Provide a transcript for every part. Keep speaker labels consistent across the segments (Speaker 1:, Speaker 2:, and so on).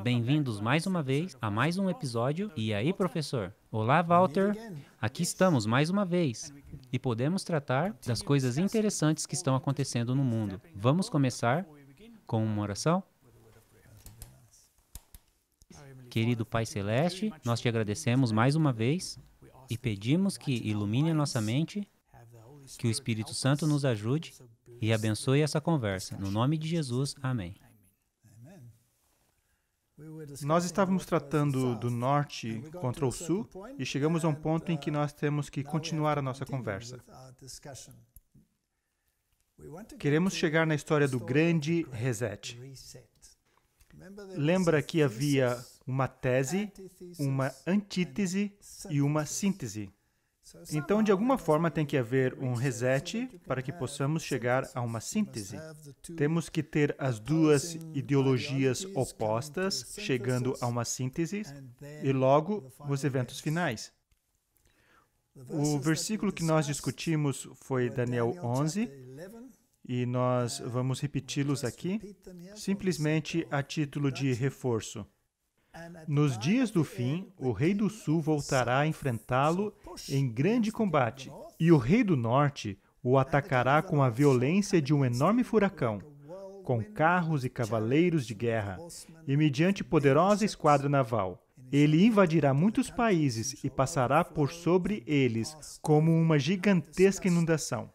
Speaker 1: Bem-vindos mais uma vez a mais um episódio. E aí, professor? Olá, Walter. Aqui estamos mais uma vez e podemos tratar das coisas interessantes que estão acontecendo no mundo. Vamos começar com uma oração? Querido Pai Celeste, nós te agradecemos mais uma vez e pedimos que ilumine a nossa mente, que o Espírito Santo nos ajude e abençoe essa conversa. No nome de Jesus, amém.
Speaker 2: Nós estávamos tratando do norte contra o sul e chegamos a um ponto em que nós temos que continuar a nossa conversa. Queremos chegar na história do grande reset. Lembra que havia uma tese, uma antítese e uma síntese. Então, de alguma forma, tem que haver um reset para que possamos chegar a uma síntese. Temos que ter as duas ideologias opostas, chegando a uma síntese, e logo os eventos finais. O versículo que nós discutimos foi Daniel 11, e nós vamos repeti-los aqui, simplesmente a título de reforço. Nos dias do fim, o rei do sul voltará a enfrentá-lo em grande combate, e o rei do norte o atacará com a violência de um enorme furacão, com carros e cavaleiros de guerra, e mediante poderosa esquadra naval. Ele invadirá muitos países e passará por sobre eles como uma gigantesca inundação.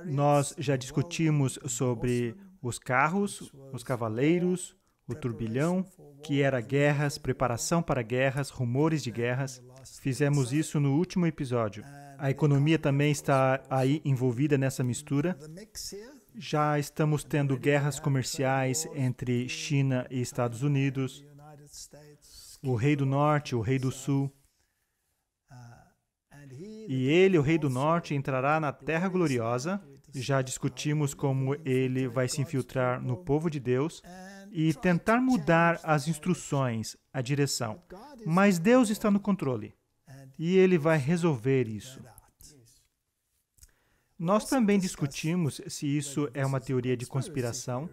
Speaker 2: Nós já discutimos sobre os carros, os cavaleiros, o turbilhão, que era guerras, preparação para guerras, rumores de guerras. Fizemos isso no último episódio. A economia também está aí envolvida nessa mistura. Já estamos tendo guerras comerciais entre China e Estados Unidos, o rei do norte, o rei do sul. E ele, o rei do norte, entrará na terra gloriosa. Já discutimos como ele vai se infiltrar no povo de Deus e tentar mudar as instruções, a direção. Mas Deus está no controle e Ele vai resolver isso. Nós também discutimos se isso é uma teoria de conspiração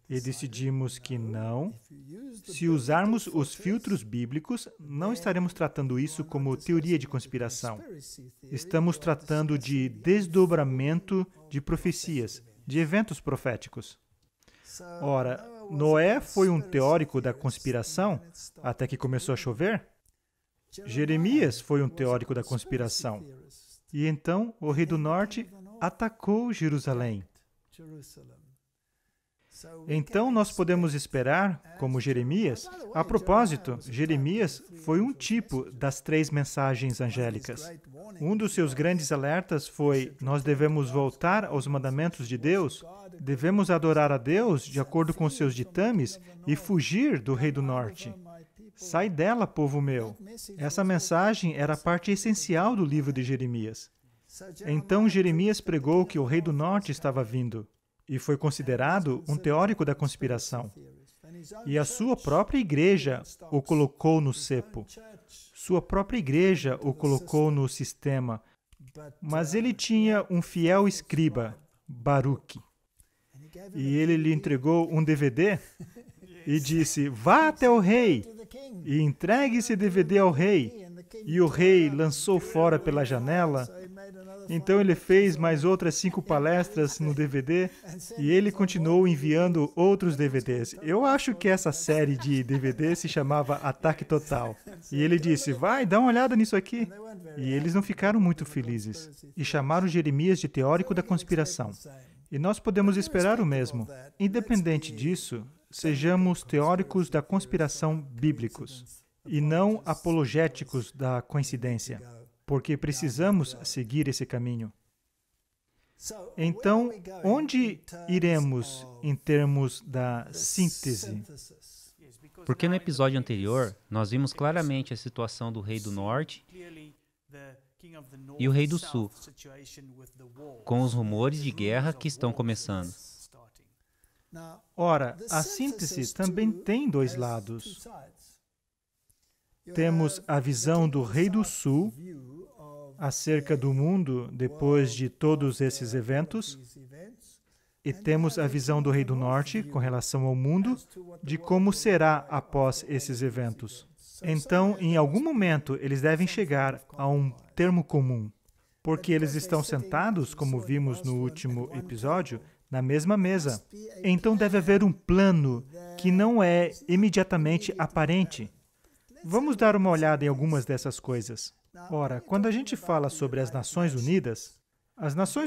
Speaker 2: e decidimos que não. Se usarmos os filtros bíblicos, não estaremos tratando isso como teoria de conspiração. Estamos tratando de desdobramento de profecias, de eventos proféticos. Ora, Noé foi um teórico da conspiração até que começou a chover. Jeremias foi um teórico da conspiração. E então o rei do norte atacou Jerusalém. Então nós podemos esperar, como Jeremias. A propósito, Jeremias foi um tipo das 3 mensagens angélicas. Um dos seus grandes alertas foi: nós devemos voltar aos mandamentos de Deus, devemos adorar a Deus de acordo com seus ditames e fugir do rei do norte. Sai dela, povo meu. Essa mensagem era parte essencial do livro de Jeremias. Então Jeremias pregou que o rei do norte estava vindo e foi considerado um teórico da conspiração. E a sua própria igreja o colocou no cepo. Sua própria igreja o colocou no sistema. Mas ele tinha um fiel escriba, Baruque. E ele lhe entregou um DVD e disse: vá até o rei e entregue esse DVD ao rei. E o rei lançou fora pela janela. Então ele fez mais outras 5 palestras no DVD e ele continuou enviando outros DVDs. Eu acho que essa série de DVDs se chamava Ataque Total. E ele disse: vai, dá uma olhada nisso aqui. E eles não ficaram muito felizes e chamaram Jeremias de teórico da conspiração. E nós podemos esperar o mesmo. Independente disso, sejamos teóricos da conspiração bíblicos e não apologéticos da coincidência, porque precisamos seguir esse caminho. Então, onde iremos em termos da síntese?
Speaker 1: Porque no episódio anterior, nós vimos claramente a situação do rei do norte e o rei do sul, com os rumores de guerra que estão começando.
Speaker 2: Ora, a síntese também tem 2 lados. Temos a visão do rei do sul acerca do mundo depois de todos esses eventos e temos a visão do Rei do Norte com relação ao mundo, de como será após esses eventos. Então, em algum momento, eles devem chegar a um termo comum, porque eles estão sentados, como vimos no último episódio, na mesma mesa. Então deve haver um plano que não é imediatamente aparente. Vamos dar uma olhada em algumas dessas coisas. Ora, quando a gente fala sobre as Nações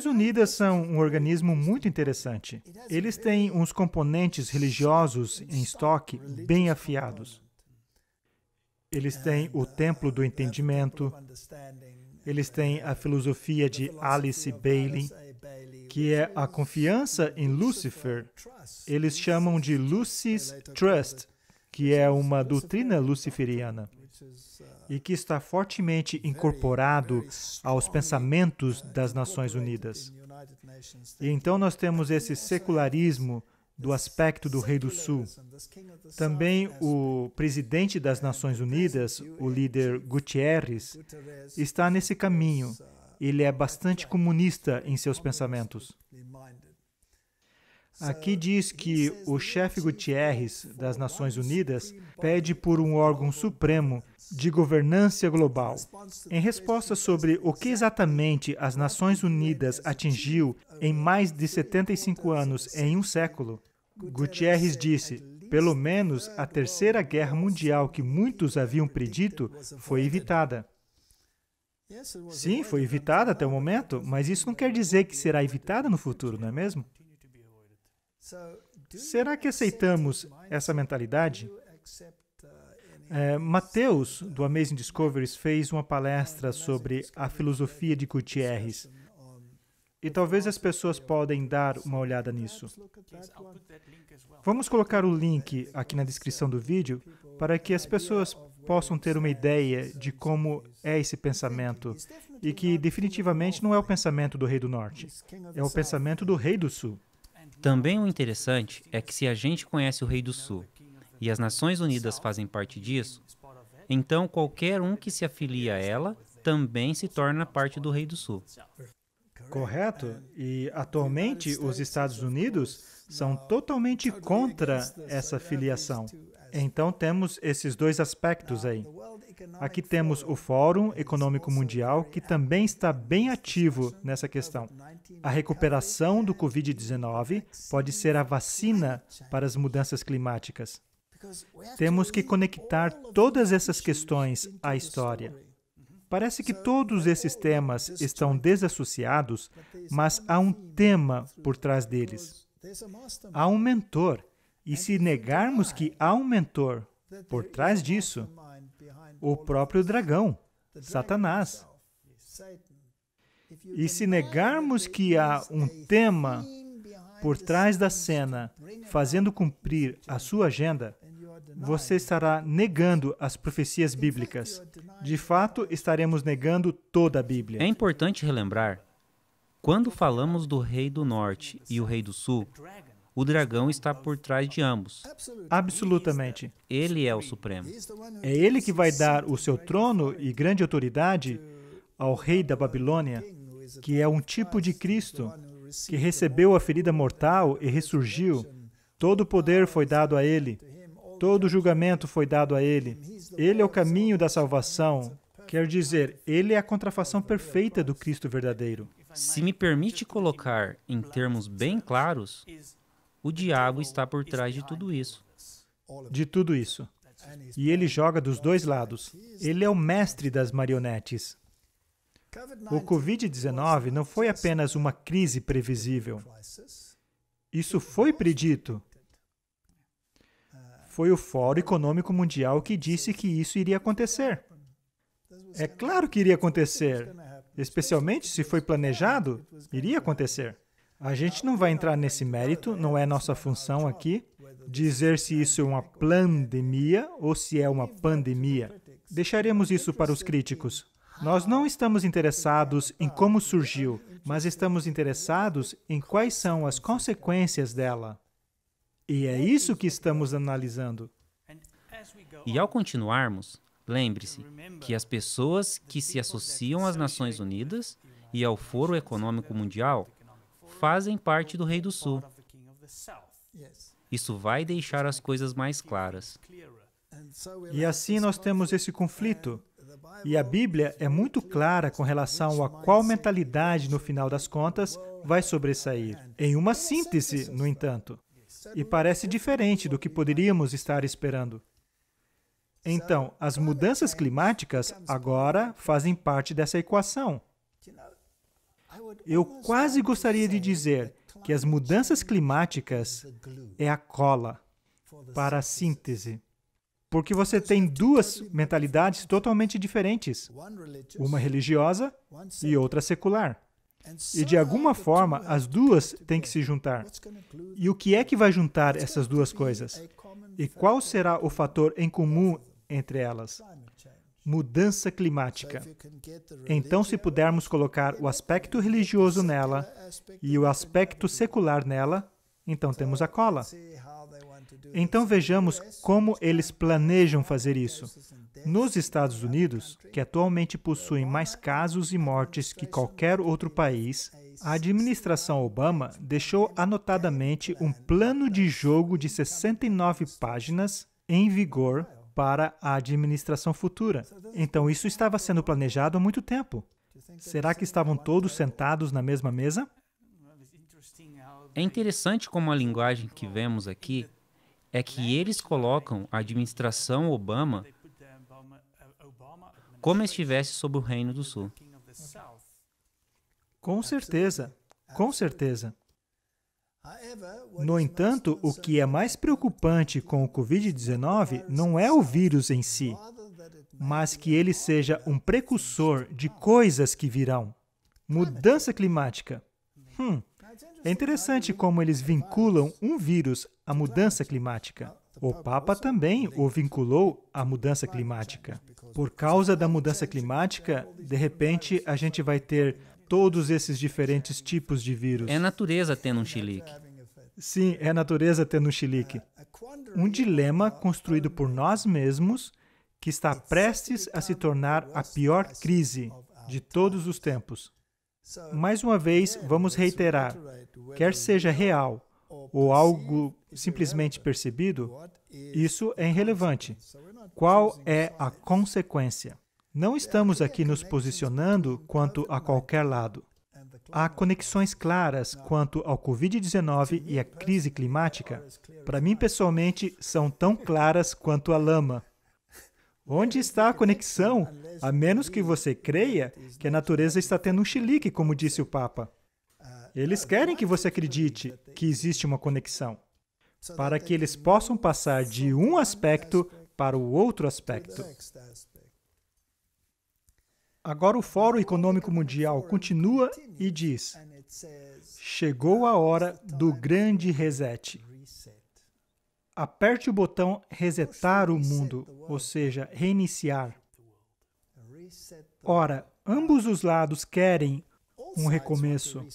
Speaker 2: Unidas são um organismo muito interessante. Eles têm uns componentes religiosos em estoque bem afiados. Eles têm o Templo do Entendimento, eles têm a filosofia de Alice Bailey, que é a confiança em Lúcifer. Eles chamam de Lucis Trust, que é uma doutrina luciferiana e que está fortemente incorporado aos pensamentos das Nações Unidas. E então nós temos esse secularismo do aspecto do Rei do Sul. Também o presidente das Nações Unidas, o líder Guterres, está nesse caminho. Ele é bastante comunista em seus pensamentos. Aqui diz que o chefe Guterres das Nações Unidas pede por um órgão supremo de governança global. Em resposta sobre o que exatamente as Nações Unidas atingiu em mais de 75 anos em um século, Guterres disse, pelo menos a Terceira Guerra Mundial que muitos haviam predito foi evitada. Sim, foi evitada até o momento, mas isso não quer dizer que será evitada no futuro, não é mesmo? Será que aceitamos essa mentalidade? Mateus, do Amazing Discoveries, fez uma palestra sobre a filosofia de Gutierrez. E talvez as pessoas podem dar uma olhada nisso. Vamos colocar o link aqui na descrição do vídeo para que as pessoas possam ter uma ideia de como é esse pensamento e que definitivamente não é o pensamento do Rei do Norte, é o pensamento do Rei do Sul.
Speaker 1: Também o interessante é que se a gente conhece o Rei do Sul e as Nações Unidas fazem parte disso, então qualquer um que se afilia a ela também se torna parte do Rei do Sul.
Speaker 2: Correto. E atualmente os Estados Unidos são totalmente contra essa filiação. Então temos esses dois aspectos aí. Aqui temos o Fórum Econômico Mundial, que também está bem ativo nessa questão. A recuperação do Covid-19 pode ser a vacina para as mudanças climáticas. Temos que conectar todas essas questões à história. Parece que todos esses temas estão desassociados, mas há um tema por trás deles. Há um mentor. E se negarmos que há um mentor por trás disso, o próprio dragão, Satanás. E se negarmos que há um tema por trás da cena, fazendo cumprir a sua agenda, você estará negando as profecias bíblicas. De fato, estaremos negando toda a Bíblia.
Speaker 1: É importante relembrar, quando falamos do Rei do Norte e o Rei do Sul, o dragão está por trás de ambos.
Speaker 2: Absolutamente.
Speaker 1: Ele é o Supremo.
Speaker 2: É ele que vai dar o seu trono e grande autoridade ao rei da Babilônia, que é um tipo de Cristo, que recebeu a ferida mortal e ressurgiu. Todo o poder foi dado a ele. Todo o julgamento foi dado a ele. Ele é o caminho da salvação. Quer dizer, ele é a contrafação perfeita do Cristo verdadeiro.
Speaker 1: Se me permite colocar em termos bem claros, o diabo está por trás de tudo isso.
Speaker 2: De tudo isso. E ele joga dos dois lados. Ele é o mestre das marionetes. O Covid-19 não foi apenas uma crise previsível. Isso foi predito. Foi o Fórum Econômico Mundial que disse que isso iria acontecer. É claro que iria acontecer. Especialmente se foi planejado, iria acontecer. A gente não vai entrar nesse mérito, não é nossa função aqui, dizer se isso é uma plandemia ou se é uma pandemia. Deixaremos isso para os críticos. Nós não estamos interessados em como surgiu, mas estamos interessados em quais são as consequências dela. E é isso que estamos analisando.
Speaker 1: E ao continuarmos, lembre-se que as pessoas que se associam às Nações Unidas e ao Fórum Econômico Mundial fazem parte do Rei do Sul. Isso vai deixar as coisas mais claras.
Speaker 2: E assim nós temos esse conflito. E a Bíblia é muito clara com relação a qual mentalidade, no final das contas, vai sobressair. Em uma síntese, no entanto. E parece diferente do que poderíamos estar esperando. Então, as mudanças climáticas agora fazem parte dessa equação. Eu quase gostaria de dizer que as mudanças climáticas é a cola para a síntese. Porque você tem duas mentalidades totalmente diferentes. Uma religiosa e outra secular. E de alguma forma, as duas têm que se juntar. E o que é que vai juntar essas duas coisas? E qual será o fator em comum entre elas? Mudança climática. Então, se pudermos colocar o aspecto religioso nela e o aspecto secular nela, então temos a cola. Então vejamos como eles planejam fazer isso. Nos Estados Unidos, que atualmente possuem mais casos e mortes que qualquer outro país, a administração Obama deixou anotadamente um plano de jogo de 69 páginas em vigor para a administração futura. Então isso estava sendo planejado há muito tempo. Será que estavam todos sentados na mesma mesa?
Speaker 1: É interessante como a linguagem que vemos aqui é que eles colocam a administração Obama como estivesse sob o Reino do Sul.
Speaker 2: Com certeza, com certeza. No entanto, o que é mais preocupante com o Covid-19 não é o vírus em si, mas que ele seja um precursor de coisas que virão. Mudança climática. É interessante como eles vinculam um vírus à mudança climática. O Papa também o vinculou à mudança climática. Por causa da mudança climática, de repente, a gente vai ter todos esses diferentes tipos de vírus.
Speaker 1: É a natureza tendo um chilique.
Speaker 2: Sim, é a natureza tendo um chilique. Um dilema construído por nós mesmos que está prestes a se tornar a pior crise de todos os tempos. Mais uma vez, vamos reiterar, quer seja real ou algo simplesmente percebido, isso é irrelevante. Qual é a consequência? Não estamos aqui nos posicionando quanto a qualquer lado. Há conexões claras quanto ao Covid-19 e à crise climática. Para mim, pessoalmente, são tão claras quanto a lama. Onde está a conexão? A menos que você creia que a natureza está tendo um chilique, como disse o Papa. Eles querem que você acredite que existe uma conexão, para que eles possam passar de um aspecto para o outro aspecto. Agora o Fórum Econômico Mundial continua e diz: chegou a hora do grande reset. Aperte o botão resetar o mundo, ou seja, reiniciar. Ora, ambos os lados querem um recomeço.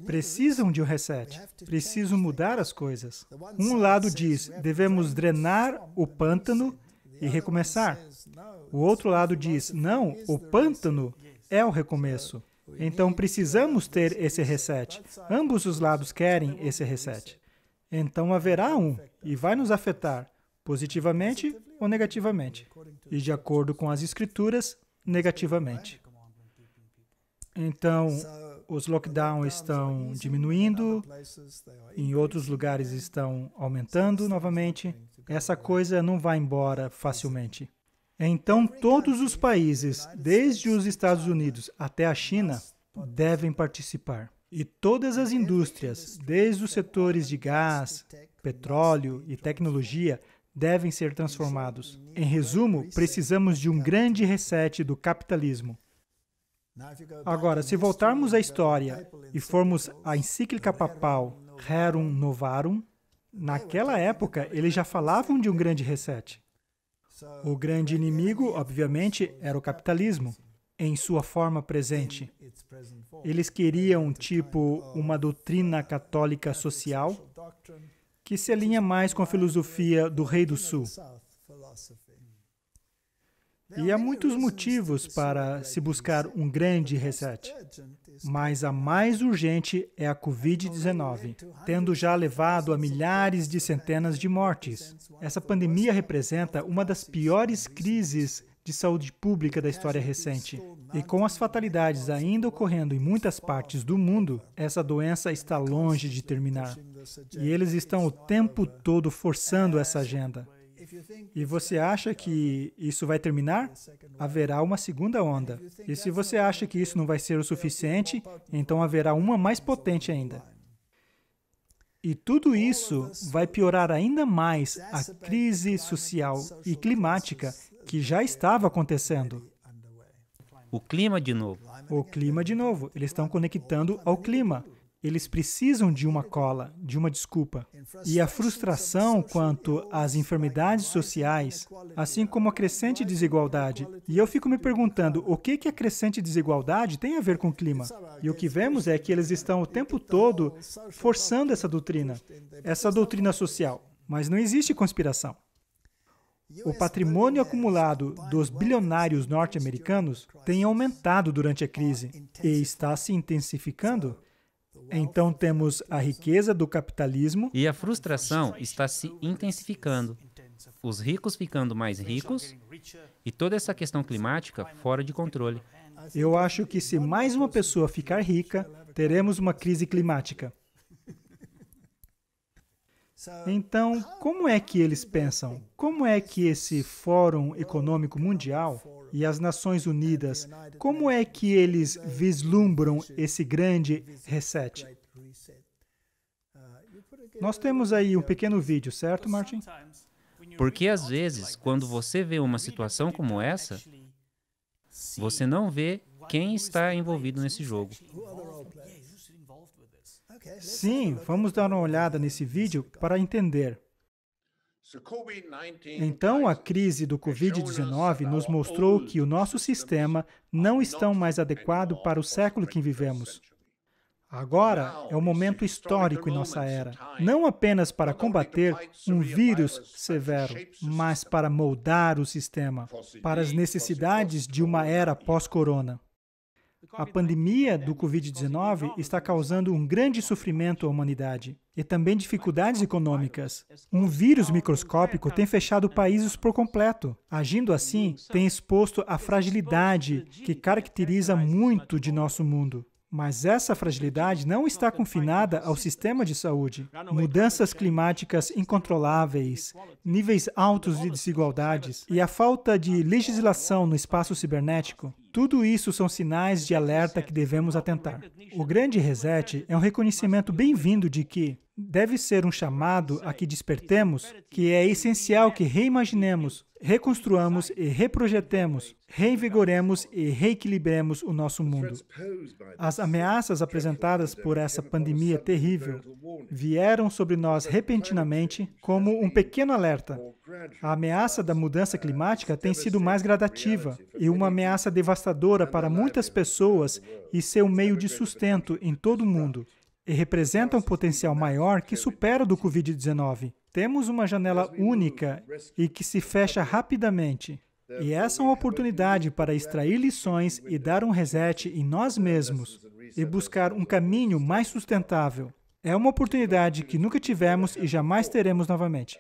Speaker 2: Precisam de um reset. Precisam mudar as coisas. Um lado diz, devemos drenar o pântano e recomeçar. O outro lado diz, não, o pântano é o recomeço. Então precisamos ter esse reset. Ambos os lados querem esse reset. Então haverá um, e vai nos afetar, positivamente ou negativamente. E de acordo com as Escrituras, negativamente. Então, os lockdowns estão diminuindo, em outros lugares estão aumentando novamente. Essa coisa não vai embora facilmente. Então, todos os países, desde os Estados Unidos até a China, devem participar. E todas as indústrias, desde os setores de gás, petróleo e tecnologia, devem ser transformados. Em resumo, precisamos de um grande reset do capitalismo. Agora, se voltarmos à história e formos à encíclica papal Rerum Novarum, naquela época eles já falavam de um grande reset. O grande inimigo, obviamente, era o capitalismo, em sua forma presente. Eles queriam, uma doutrina católica social que se alinha mais com a filosofia do Rei do Sul. E há muitos motivos para se buscar um grande reset. Mas a mais urgente é a Covid-19, tendo já levado a milhares de centenas de mortes. Essa pandemia representa uma das piores crises de saúde pública da história recente. E com as fatalidades ainda ocorrendo em muitas partes do mundo, essa doença está longe de terminar. E eles estão o tempo todo forçando essa agenda. E você acha que isso vai terminar? Haverá uma segunda onda. E se você acha que isso não vai ser o suficiente, então haverá uma mais potente ainda. E tudo isso vai piorar ainda mais a crise social e climática que já estava acontecendo.
Speaker 1: O clima de novo.
Speaker 2: O clima de novo. Eles estão conectando ao clima. Eles precisam de uma cola, de uma desculpa. E a frustração quanto às enfermidades sociais, assim como a crescente desigualdade. E eu fico me perguntando, o que a crescente desigualdade tem a ver com o clima? E o que vemos é que eles estão o tempo todo forçando essa doutrina social. Mas não existe conspiração. O patrimônio acumulado dos bilionários norte-americanos tem aumentado durante a crise e está se intensificando. Então temos a riqueza do capitalismo
Speaker 1: E a frustração está se intensificando. Os ricos ficando mais ricos e toda essa questão climática fora de controle.
Speaker 2: Eu acho que se mais uma pessoa ficar rica, teremos uma crise climática. Então, como é que eles pensam? Como é que esse Fórum Econômico Mundial e as Nações Unidas, como é que eles vislumbram esse grande reset? Nós temos aí um pequeno vídeo, certo, Martin?
Speaker 1: Porque às vezes, quando você vê uma situação como essa, você não vê quem está envolvido nesse jogo.
Speaker 2: Sim, vamos dar uma olhada nesse vídeo para entender. Então, a crise do Covid-19 nos mostrou que o nosso sistema não está mais adequado para o século que vivemos. Agora é um momento histórico em nossa era, não apenas para combater um vírus severo, mas para moldar o sistema para as necessidades de uma era pós-corona. A pandemia do Covid-19 está causando um grande sofrimento à humanidade e também dificuldades econômicas. Um vírus microscópico tem fechado países por completo. Agindo assim, tem exposto a fragilidade que caracteriza muito de nosso mundo. Mas essa fragilidade não está confinada ao sistema de saúde. Mudanças climáticas incontroláveis, níveis altos de desigualdades e a falta de legislação no espaço cibernético, tudo isso são sinais de alerta que devemos atentar. O grande reset é um reconhecimento bem-vindo de que deve ser um chamado a que despertemos, que é essencial que reimaginemos, reconstruamos e reprojetemos, reinvigoremos e reequilibremos o nosso mundo. As ameaças apresentadas por essa pandemia terrível vieram sobre nós repentinamente como um pequeno alerta. A ameaça da mudança climática tem sido mais gradativa e uma ameaça devastadora para muitas pessoas e seu meio de sustento em todo o mundo, e representa um potencial maior que supera o do Covid-19. Temos uma janela única e que se fecha rapidamente. E essa é uma oportunidade para extrair lições e dar um reset em nós mesmos e buscar um caminho mais sustentável. É uma oportunidade que nunca tivemos e jamais teremos novamente.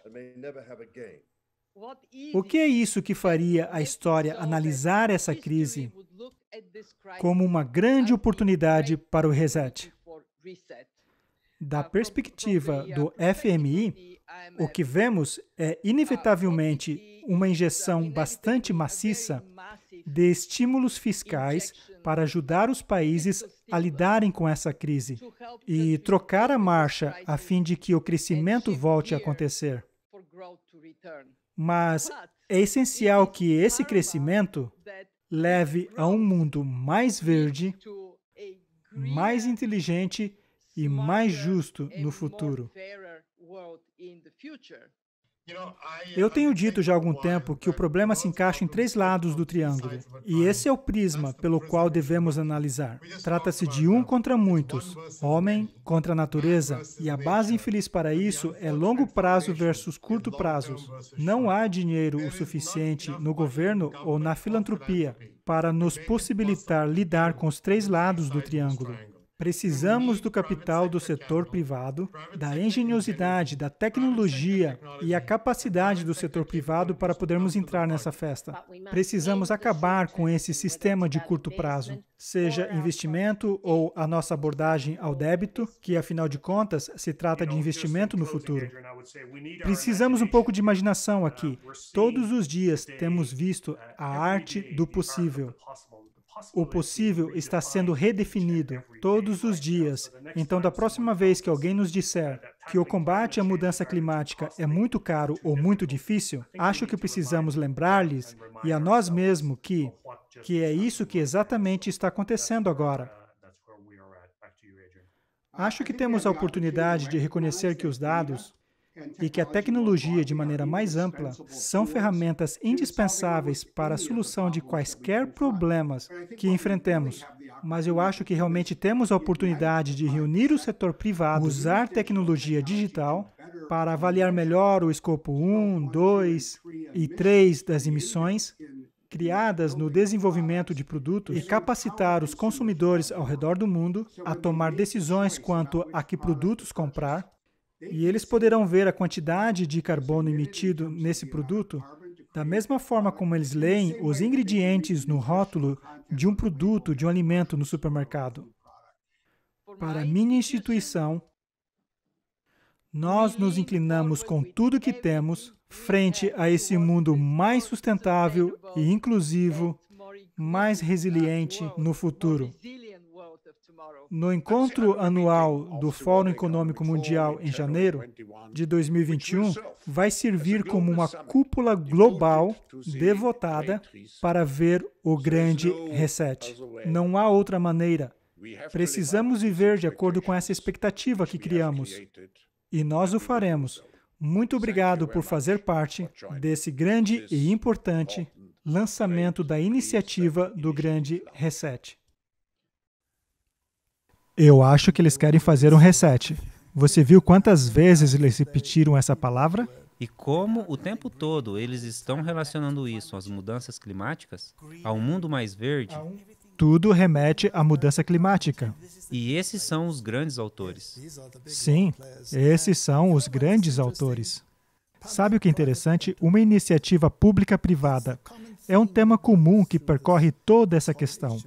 Speaker 2: O que é isso que faria a história analisar essa crise como uma grande oportunidade para o reset? Da perspectiva do FMI, o que vemos é, inevitavelmente, uma injeção bastante maciça de estímulos fiscais para ajudar os países a lidarem com essa crise e trocar a marcha a fim de que o crescimento volte a acontecer. Mas é essencial que esse crescimento leve a um mundo mais verde, mais inteligente e mais justo no futuro. Eu tenho dito já há algum tempo que o problema se encaixa em três lados do triângulo, e esse é o prisma pelo qual devemos analisar. Trata-se de um contra muitos, homem contra a natureza, e a base infeliz para isso é longo prazo versus curto prazo. Não há dinheiro o suficiente no governo ou na filantropia para nos possibilitar lidar com os três lados do triângulo. Precisamos do capital do setor privado, da engenhosidade, da tecnologia e a capacidade do setor privado para podermos entrar nessa festa. Precisamos acabar com esse sistema de curto prazo, seja investimento ou a nossa abordagem ao débito, que afinal de contas se trata de investimento no futuro. Precisamos um pouco de imaginação aqui. Todos os dias temos visto a arte do possível. O possível está sendo redefinido todos os dias. Então, da próxima vez que alguém nos disser que o combate à mudança climática é muito caro ou muito difícil, acho que precisamos lembrar-lhes e a nós mesmos que é isso que exatamente está acontecendo agora. Acho que temos a oportunidade de reconhecer que os dados e que a tecnologia, de maneira mais ampla, são ferramentas indispensáveis para a solução de quaisquer problemas que enfrentemos. Mas eu acho que realmente temos a oportunidade de reunir o setor privado, usar tecnologia digital para avaliar melhor o escopo 1, 2 e 3 das emissões criadas no desenvolvimento de produtos e capacitar os consumidores ao redor do mundo a tomar decisões quanto a que produtos comprar. E eles poderão ver a quantidade de carbono emitido nesse produto da mesma forma como eles leem os ingredientes no rótulo de um produto, de um alimento no supermercado. Para a minha instituição, nós nos inclinamos com tudo que temos frente a esse mundo mais sustentável e inclusivo, mais resiliente no futuro. No encontro anual do Fórum Econômico Mundial em janeiro de 2021, vai servir como uma cúpula global devotada para ver o grande reset. Não há outra maneira. Precisamos viver de acordo com essa expectativa que criamos. E nós o faremos. Muito obrigado por fazer parte desse grande e importante lançamento da iniciativa do Grande Reset. Eu acho que eles querem fazer um reset. Você viu quantas vezes eles repetiram essa palavra?
Speaker 1: E como o tempo todo eles estão relacionando isso às mudanças climáticas, a um mundo mais verde?
Speaker 2: Tudo remete à mudança climática.
Speaker 1: E esses são os grandes autores.
Speaker 2: Sim, esses são os grandes autores. Sabe o que é interessante? Uma iniciativa pública-privada é um tema comum que percorre toda essa questão.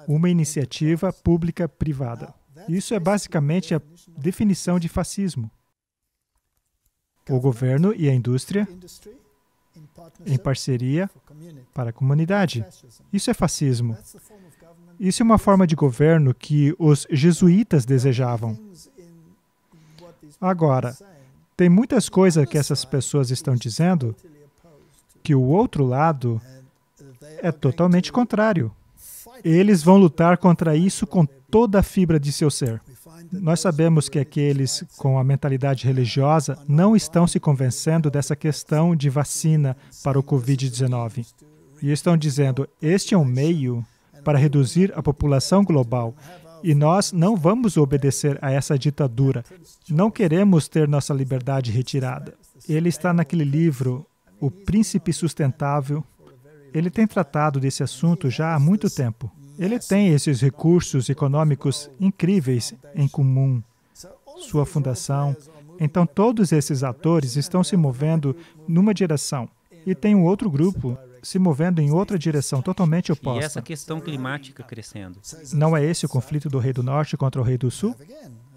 Speaker 2: Uma iniciativa pública-privada. Isso é basicamente a definição de fascismo. O governo e a indústria em parceria para a comunidade. Isso é fascismo. Isso é uma forma de governo que os jesuítas desejavam. Agora, tem muitas coisas que essas pessoas estão dizendo que o outro lado é totalmente contrário. Eles vão lutar contra isso com toda a fibra de seu ser. Nós sabemos que aqueles com a mentalidade religiosa não estão se convencendo dessa questão de vacina para o Covid-19. E estão dizendo, este é um meio para reduzir a população global. E nós não vamos obedecer a essa ditadura. Não queremos ter nossa liberdade retirada. Ele está naquele livro, O Príncipe Sustentável. Ele tem tratado desse assunto já há muito tempo. Ele tem esses recursos econômicos incríveis em comum, sua fundação. Então, todos esses atores estão se movendo numa direção. E tem um outro grupo se movendo em outra direção, totalmente oposta.
Speaker 1: E essa questão climática crescendo.
Speaker 2: Não é esse o conflito do Rei do Norte contra o Rei do Sul?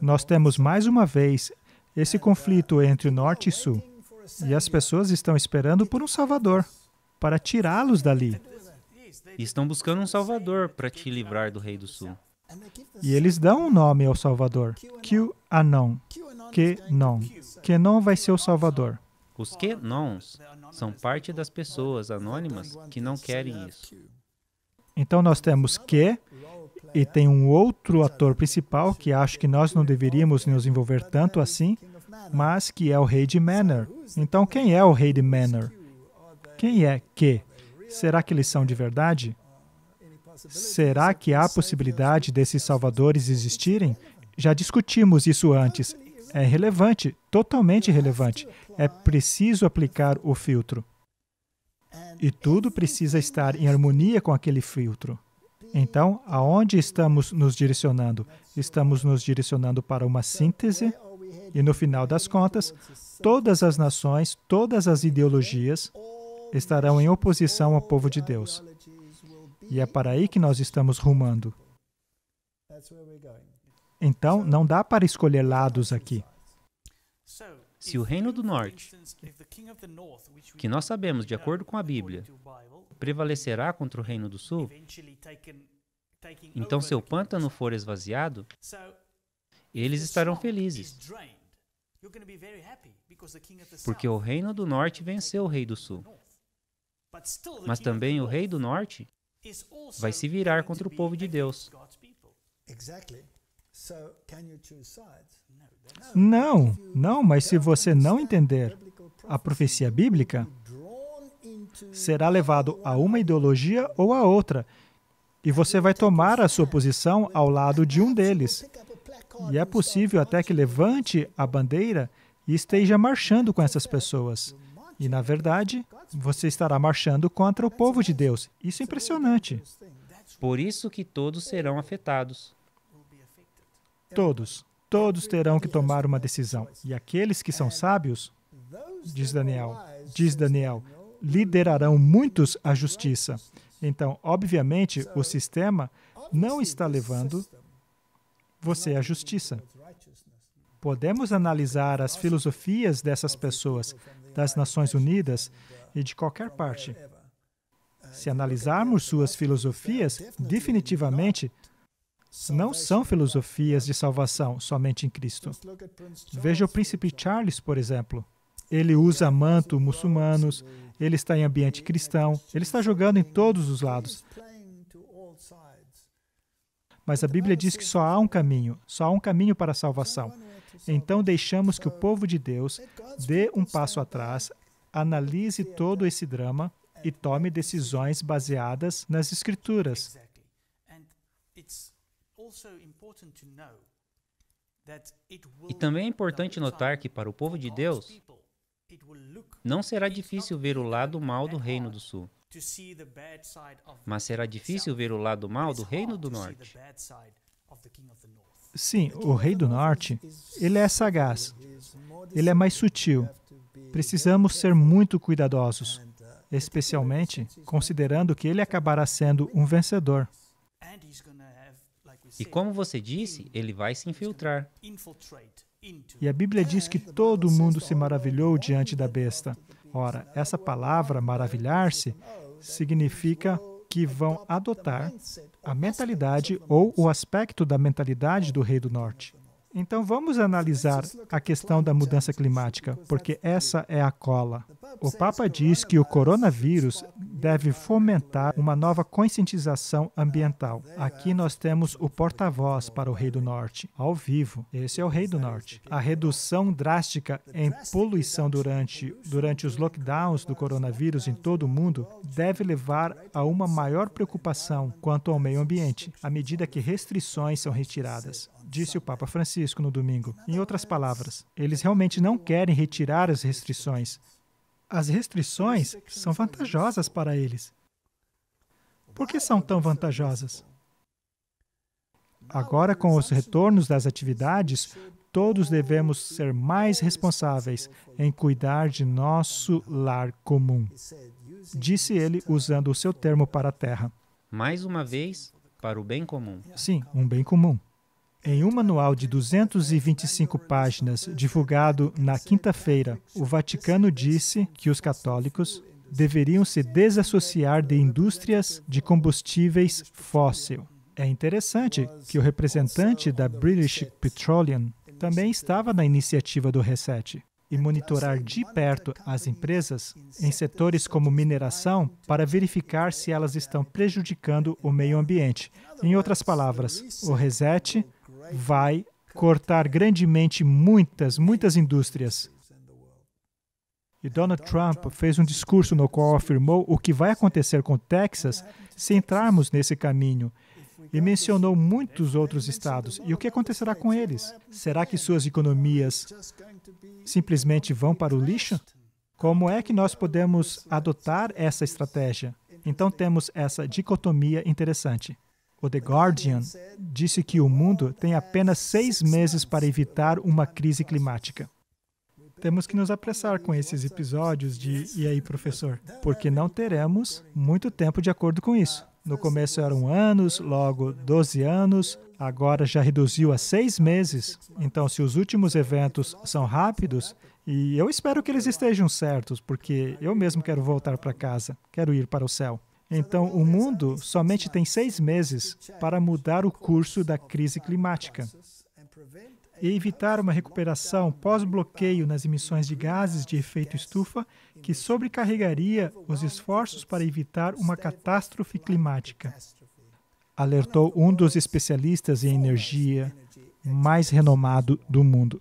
Speaker 2: Nós temos, mais uma vez, esse conflito entre o Norte e Sul. E as pessoas estão esperando por um Salvador, para tirá-los dali.
Speaker 1: E estão buscando um Salvador para te livrar do Rei do Sul.
Speaker 2: E eles dão um nome ao Salvador. QAnon. QAnon. QAnon vai ser o Salvador.
Speaker 1: Os QAnons são parte das pessoas anônimas que não querem isso.
Speaker 2: Então nós temos Q, e tem um outro ator principal que acho que nós não deveríamos nos envolver tanto assim, mas que é o rei de Manor. Então, quem é o rei de Manor? Quem é que? Será que eles são de verdade? Será que há possibilidade desses salvadores existirem? Já discutimos isso antes. É relevante, totalmente relevante. É preciso aplicar o filtro. E tudo precisa estar em harmonia com aquele filtro. Então, aonde estamos nos direcionando? Estamos nos direcionando para uma síntese e, no final das contas, todas as nações, todas as ideologias estarão em oposição ao povo de Deus. E é para aí que nós estamos rumando. Então, não dá para escolher lados aqui.
Speaker 1: Se o Reino do Norte, que nós sabemos de acordo com a Bíblia, prevalecerá contra o Reino do Sul, então seu pântano for esvaziado, eles estarão felizes, porque o Reino do Norte venceu o Rei do Sul. Mas também o Rei do Norte vai se virar contra o povo de Deus.
Speaker 2: Não, mas se você não entender a profecia bíblica, será levado a uma ideologia ou a outra, e você vai tomar a sua posição ao lado de um deles. E é possível até que levante a bandeira e esteja marchando com essas pessoas. E, na verdade, você estará marchando contra o povo de Deus. Isso é impressionante.
Speaker 1: Por isso que todos serão afetados.
Speaker 2: Todos terão que tomar uma decisão. E aqueles que são sábios, diz Daniel, liderarão muitos à justiça. Então, obviamente, o sistema não está levando você à justiça. Podemos analisar as filosofias dessas pessoas, das Nações Unidas e de qualquer parte. Se analisarmos suas filosofias, definitivamente não são filosofias de salvação somente em Cristo. Veja o príncipe Charles, por exemplo. Ele usa manto muçulmanos, ele está em ambiente cristão, ele está jogando em todos os lados. Mas a Bíblia diz que só há um caminho para a salvação. Então deixamos que o povo de Deus dê um passo atrás, analise todo esse drama e tome decisões baseadas nas Escrituras.
Speaker 1: E também é importante notar que para o povo de Deus, não será difícil ver o lado mal do Reino do Sul, mas será difícil ver o lado mal do Reino do Norte.
Speaker 2: Sim, o Rei do Norte, ele é sagaz, ele é mais sutil. Precisamos ser muito cuidadosos, especialmente considerando que ele acabará sendo um vencedor.
Speaker 1: E como você disse, ele vai se infiltrar.
Speaker 2: E a Bíblia diz que todo mundo se maravilhou diante da besta. Ora, essa palavra, maravilhar-se, significa que vão adotar a mentalidade ou o aspecto da mentalidade do Rei do Norte. Então, vamos analisar a questão da mudança climática, porque essa é a cola. O Papa diz que o coronavírus deve fomentar uma nova conscientização ambiental. Aqui nós temos o porta-voz para o Rei do Norte, ao vivo. Esse é o Rei do Norte. A redução drástica em poluição durante os lockdowns do coronavírus em todo o mundo deve levar a uma maior preocupação quanto ao meio ambiente, à medida que restrições são retiradas. Disse o Papa Francisco no domingo. Em outras palavras, eles realmente não querem retirar as restrições. As restrições são vantajosas para eles. Por que são tão vantajosas? Agora, com os retornos das atividades, todos devemos ser mais responsáveis em cuidar de nosso lar comum. Disse ele usando o seu termo para a terra.
Speaker 1: Mais uma vez, para o bem comum.
Speaker 2: Sim, um bem comum. Em um manual de 225 páginas, divulgado na quinta-feira, o Vaticano disse que os católicos deveriam se desassociar de indústrias de combustíveis fóssil. É interessante que o representante da British Petroleum também estava na iniciativa do Reset e monitorar de perto as empresas em setores como mineração para verificar se elas estão prejudicando o meio ambiente. Em outras palavras, o Reset vai cortar grandemente muitas indústrias. E Donald Trump fez um discurso no qual afirmou o que vai acontecer com o Texas se entrarmos nesse caminho. E mencionou muitos outros estados. E o que acontecerá com eles? Será que suas economias simplesmente vão para o lixo? Como é que nós podemos adotar essa estratégia? Então temos essa dicotomia interessante. O The Guardian disse que o mundo tem apenas 6 meses para evitar uma crise climática. Temos que nos apressar com esses episódios de E aí, professor? Porque não teremos muito tempo de acordo com isso. No começo eram anos, logo 12 anos, agora já reduziu a 6 meses. Então, se os últimos eventos são rápidos, e eu espero que eles estejam certos, porque eu mesmo quero voltar para casa, quero ir para o céu. Então, o mundo somente tem 6 meses para mudar o curso da crise climática e evitar uma recuperação pós-bloqueio nas emissões de gases de efeito estufa que sobrecarregaria os esforços para evitar uma catástrofe climática, alertou um dos especialistas em energia mais renomado do mundo.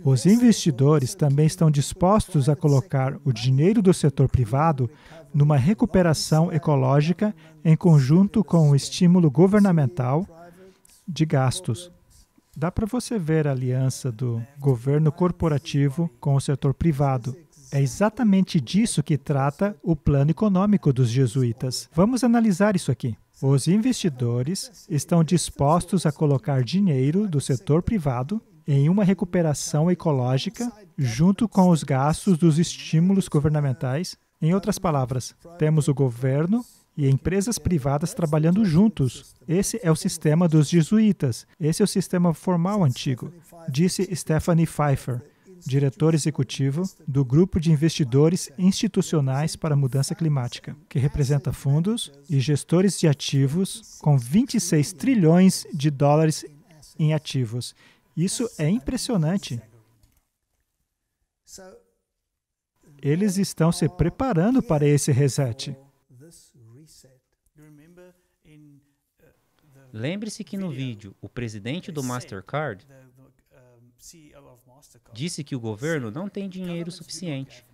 Speaker 2: Os investidores também estão dispostos a colocar o dinheiro do setor privado numa recuperação ecológica em conjunto com o estímulo governamental de gastos. Dá para você ver a aliança do governo corporativo com o setor privado. É exatamente disso que trata o plano econômico dos jesuítas. Vamos analisar isso aqui. Os investidores estão dispostos a colocar dinheiro do setor privado em uma recuperação ecológica junto com os gastos dos estímulos governamentais. Em outras palavras, temos o governo e empresas privadas trabalhando juntos. Esse é o sistema dos jesuítas. Esse é o sistema formal antigo, disse Stephanie Pfeiffer, diretor executivo do Grupo de Investidores Institucionais para a Mudança Climática, que representa fundos e gestores de ativos com 26 trilhões de dólares em ativos. Isso é impressionante. Eles estão se preparando para esse reset.
Speaker 1: Lembre-se que no vídeo, o presidente do Mastercard disse que o governo não tem dinheiro suficiente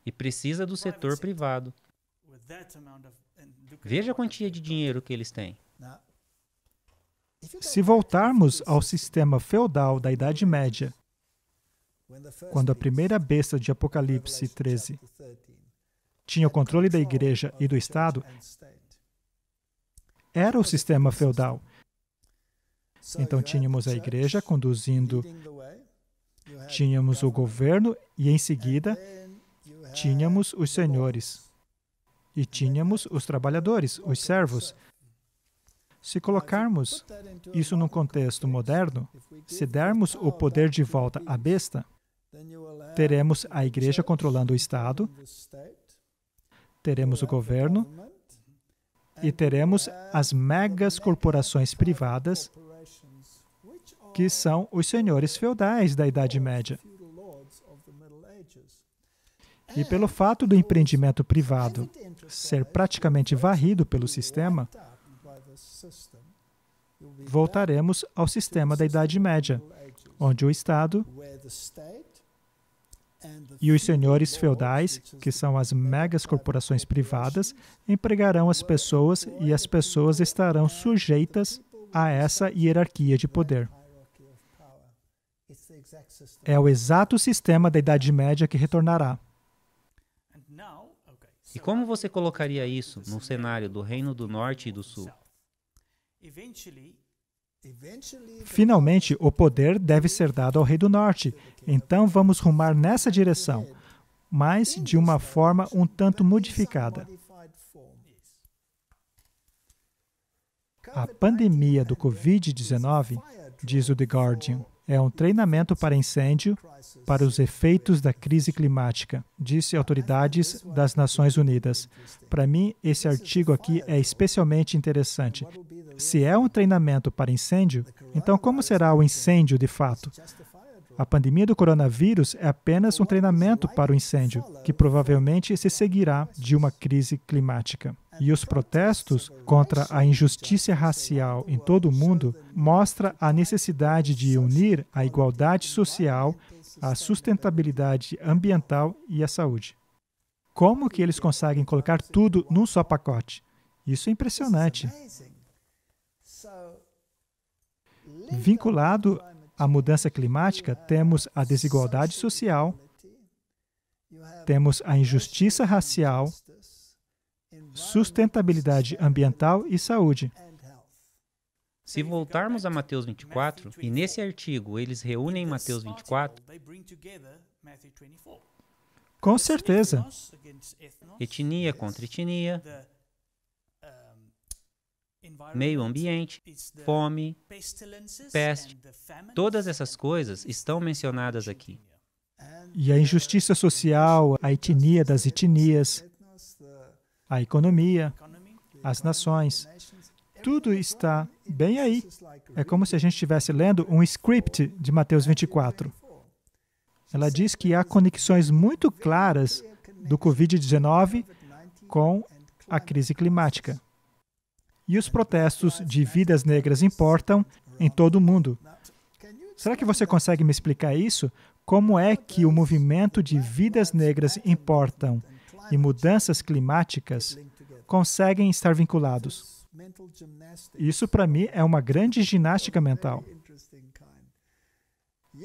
Speaker 1: e precisa do setor privado. Veja a quantia de dinheiro que eles têm.
Speaker 2: Se voltarmos ao sistema feudal da Idade Média, quando a primeira besta de Apocalipse 13 tinha o controle da igreja e do Estado, era o sistema feudal. Então tínhamos a igreja conduzindo, tínhamos o governo e em seguida tínhamos os senhores e tínhamos os trabalhadores, os servos. Se colocarmos isso num contexto moderno, se dermos o poder de volta à besta, teremos a igreja controlando o Estado, teremos o governo e teremos as megas corporações privadas, que são os senhores feudais da Idade Média. E pelo fato do empreendimento privado ser praticamente varrido pelo sistema, voltaremos ao sistema da Idade Média, onde o Estado e os senhores feudais, que são as megas corporações privadas, empregarão as pessoas e as pessoas estarão sujeitas a essa hierarquia de poder. É o exato sistema da Idade Média que retornará.
Speaker 1: E como você colocaria isso no cenário do Reino do Norte e do Sul?
Speaker 2: Finalmente, o poder deve ser dado ao Rei do Norte. Então, vamos rumar nessa direção, mas de uma forma um tanto modificada. A pandemia do Covid-19, diz o The Guardian, é um treinamento para incêndio para os efeitos da crise climática, disse autoridades das Nações Unidas. Para mim, esse artigo aqui é especialmente interessante. Se é um treinamento para incêndio, então como será o incêndio de fato? A pandemia do coronavírus é apenas um treinamento para o incêndio, que provavelmente se seguirá de uma crise climática. E os protestos contra a injustiça racial em todo o mundo mostram a necessidade de unir a igualdade social, a sustentabilidade ambiental e a saúde. Como que eles conseguem colocar tudo num só pacote? Isso é impressionante. Vinculado à mudança climática, temos a desigualdade social, temos a injustiça racial, sustentabilidade ambiental e saúde.
Speaker 1: Se voltarmos a Mateus 24, e nesse artigo eles reúnem Mateus 24,
Speaker 2: com certeza.
Speaker 1: etnia contra etnia, meio ambiente, fome, peste, todas essas coisas estão mencionadas aqui.
Speaker 2: E a injustiça social, a etnia das etnias, a economia, as nações, tudo está bem aí. É como se a gente estivesse lendo um script de Mateus 24. Ela diz que há conexões muito claras do Covid-19 com a crise climática. E os protestos de vidas negras importam em todo o mundo. Será que você consegue me explicar isso? Como é que o movimento de vidas negras importam e mudanças climáticas conseguem estar vinculados? Isso, para mim, é uma grande ginástica mental.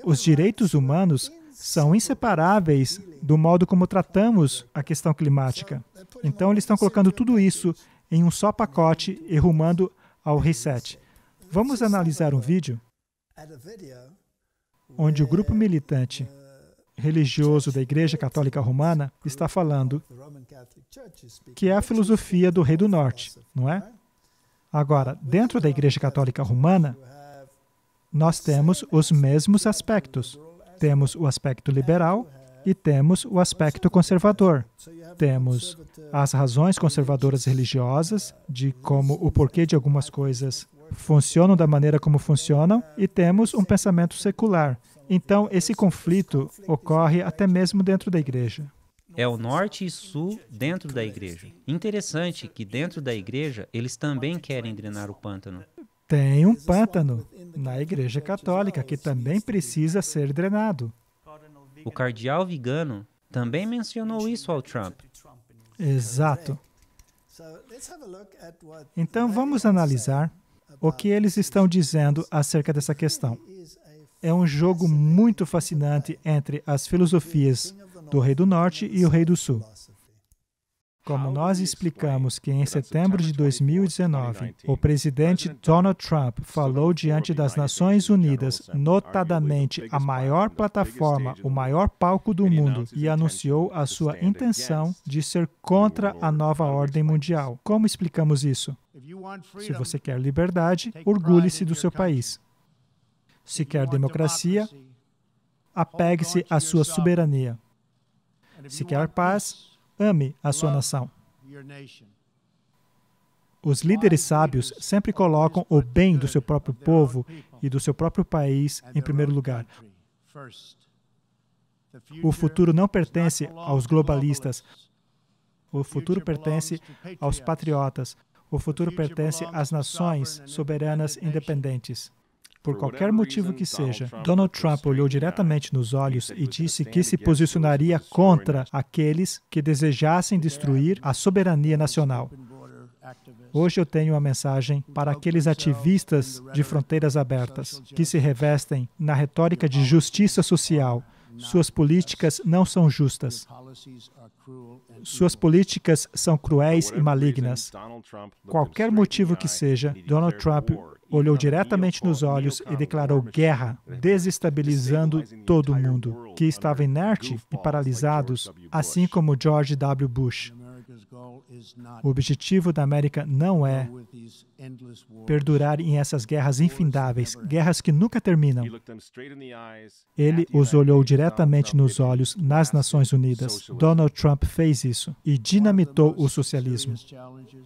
Speaker 2: Os direitos humanos são inseparáveis do modo como tratamos a questão climática. Então, eles estão colocando tudo isso em um só pacote e rumando ao reset. Vamos analisar um vídeo onde o grupo militante religioso da Igreja Católica Romana está falando que é a filosofia do Rei do Norte, não é? Agora, dentro da Igreja Católica Romana, nós temos os mesmos aspectos. Temos o aspecto liberal e temos o aspecto conservador. Temos as razões conservadoras religiosas, de como o porquê de algumas coisas funcionam da maneira como funcionam, e temos um pensamento secular. Então, esse conflito ocorre até mesmo dentro da igreja.
Speaker 1: É o norte e sul dentro da igreja. Interessante que dentro da igreja eles também querem drenar o pântano.
Speaker 2: Tem um pântano na Igreja Católica que também precisa ser drenado.
Speaker 1: O cardeal Vigano também mencionou isso ao Trump.
Speaker 2: Exato. Então, vamos analisar o que eles estão dizendo acerca dessa questão. É um jogo muito fascinante entre as filosofias do Rei do Norte e o Rei do Sul. Como nós explicamos que em setembro de 2019, o presidente Donald Trump falou diante das Nações Unidas, notadamente a maior plataforma, o maior palco do mundo, e anunciou a sua intenção de ser contra a nova ordem mundial. Como explicamos isso? Se você quer liberdade, orgulhe-se do seu país. Se quer democracia, apegue-se à sua soberania. Se quer paz, ame a sua nação. Os líderes sábios sempre colocam o bem do seu próprio povo e do seu próprio país em primeiro lugar. O futuro não pertence aos globalistas. O futuro pertence aos patriotas. O futuro pertence às nações soberanas independentes. Por qualquer motivo que seja, Donald Trump olhou diretamente nos olhos e disse que se posicionaria contra aqueles que desejassem destruir a soberania nacional. Hoje eu tenho uma mensagem para aqueles ativistas de fronteiras abertas que se revestem na retórica de justiça social. Suas políticas não são justas. Suas políticas são cruéis e malignas. Qualquer motivo que seja, Donald Trump olhou diretamente nos olhos e declarou guerra, desestabilizando todo o mundo, que estava inerte e paralisados, assim como George W. Bush. O objetivo da América não é perdurar em essas guerras infindáveis, guerras que nunca terminam. Ele os olhou diretamente nos olhos nas Nações Unidas. Donald Trump fez isso e dinamitou o socialismo.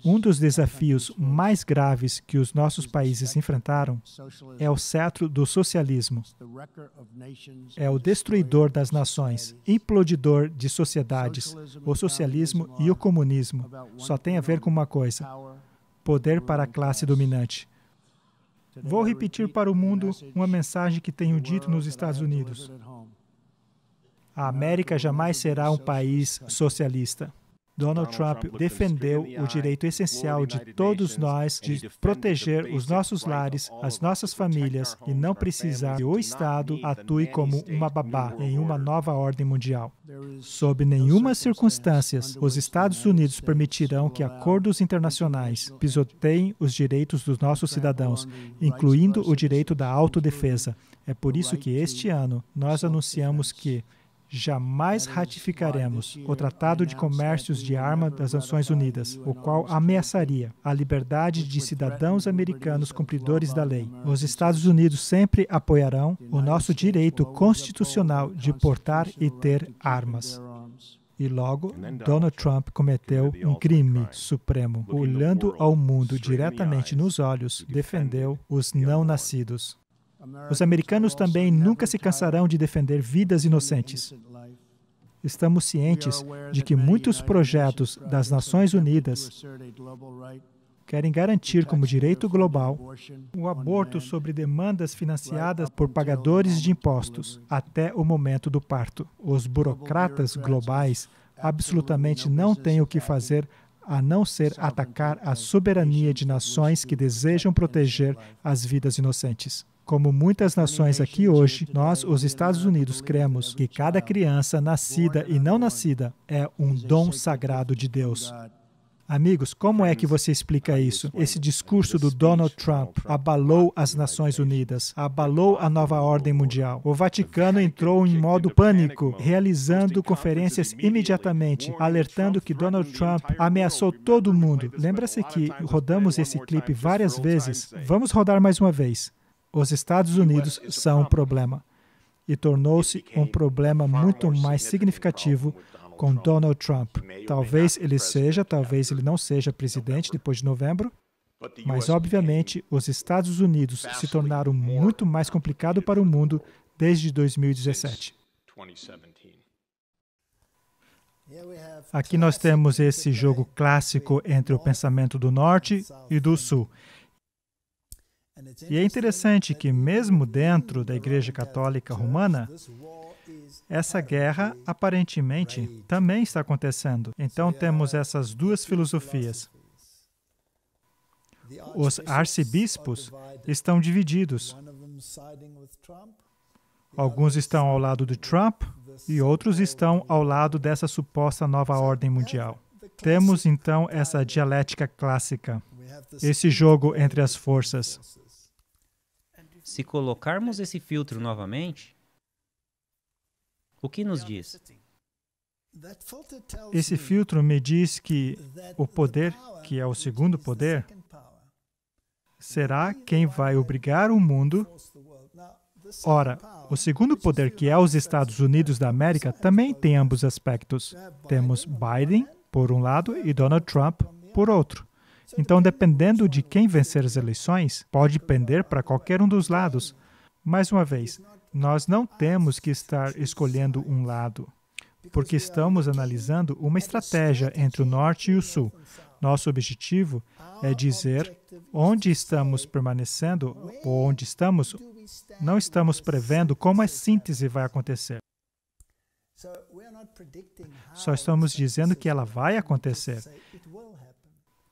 Speaker 2: Um dos desafios mais graves que os nossos países enfrentaram é o cetro do socialismo. É o destruidor das nações, implodidor de sociedades, o socialismo e o comunismo. só tem a ver com uma coisa: poder para a classe dominante. Vou repetir para o mundo uma mensagem que tenho dito nos Estados Unidos. A América jamais será um país socialista. Donald Trump defendeu o direito essencial de todos nós de proteger os nossos lares, as nossas famílias e não precisar que o Estado atue como uma babá em uma nova ordem mundial. Sob nenhuma circunstância, os Estados Unidos permitirão que acordos internacionais pisoteiem os direitos dos nossos cidadãos, incluindo o direito da autodefesa. É por isso que este ano nós anunciamos que jamais ratificaremos o Tratado de Comércios de Armas das Nações Unidas, o qual ameaçaria a liberdade de cidadãos americanos cumpridores da lei. Os Estados Unidos sempre apoiarão o nosso direito constitucional de portar e ter armas. E logo, Donald Trump cometeu um crime supremo. Olhando ao mundo diretamente nos olhos, defendeu os não-nascidos. Os americanos também nunca se cansarão de defender vidas inocentes. Estamos cientes de que muitos projetos das Nações Unidas querem garantir como direito global o aborto sobre demandas financiadas por pagadores de impostos até o momento do parto. Os burocratas globais absolutamente não têm o que fazer a não ser atacar a soberania de nações que desejam proteger as vidas inocentes. Como muitas nações aqui hoje, nós, os Estados Unidos, cremos que cada criança nascida e não nascida é um dom sagrado de Deus. Amigos, como é que você explica isso? Esse discurso do Donald Trump abalou as Nações Unidas, abalou a nova ordem mundial. O Vaticano entrou em modo pânico, realizando conferências imediatamente, alertando que Donald Trump ameaçou todo mundo. Lembra-se que rodamos esse clipe várias vezes? Vamos rodar mais uma vez. Os Estados Unidos são um problema. E tornou-se um problema muito mais significativo com Donald Trump. Talvez ele seja, talvez ele não seja presidente depois de novembro, mas, obviamente, os Estados Unidos se tornaram muito mais complicado para o mundo desde 2017. Aqui nós temos esse jogo clássico entre o pensamento do Norte e do Sul. E é interessante que, mesmo dentro da Igreja Católica Romana, essa guerra, aparentemente, também está acontecendo. Então, temos essas duas filosofias. Os arcebispos estão divididos. Alguns estão ao lado de Trump e outros estão ao lado dessa suposta nova ordem mundial. Temos, então, essa dialética clássica, esse jogo entre as forças.
Speaker 1: Se colocarmos esse filtro novamente, o que nos diz?
Speaker 2: Esse filtro me diz que o poder, que é o segundo poder, será quem vai obrigar o mundo. Ora, o segundo poder, que é os Estados Unidos da América, também tem ambos aspectos. Temos Biden, por um lado, e Donald Trump, por outro. Então, dependendo de quem vencer as eleições, pode pender para qualquer um dos lados. Mais uma vez, nós não temos que estar escolhendo um lado, porque estamos analisando uma estratégia entre o Norte e o Sul. Nosso objetivo é dizer onde estamos permanecendo ou onde estamos. Não estamos prevendo como a síntese vai acontecer. Só estamos dizendo que ela vai acontecer.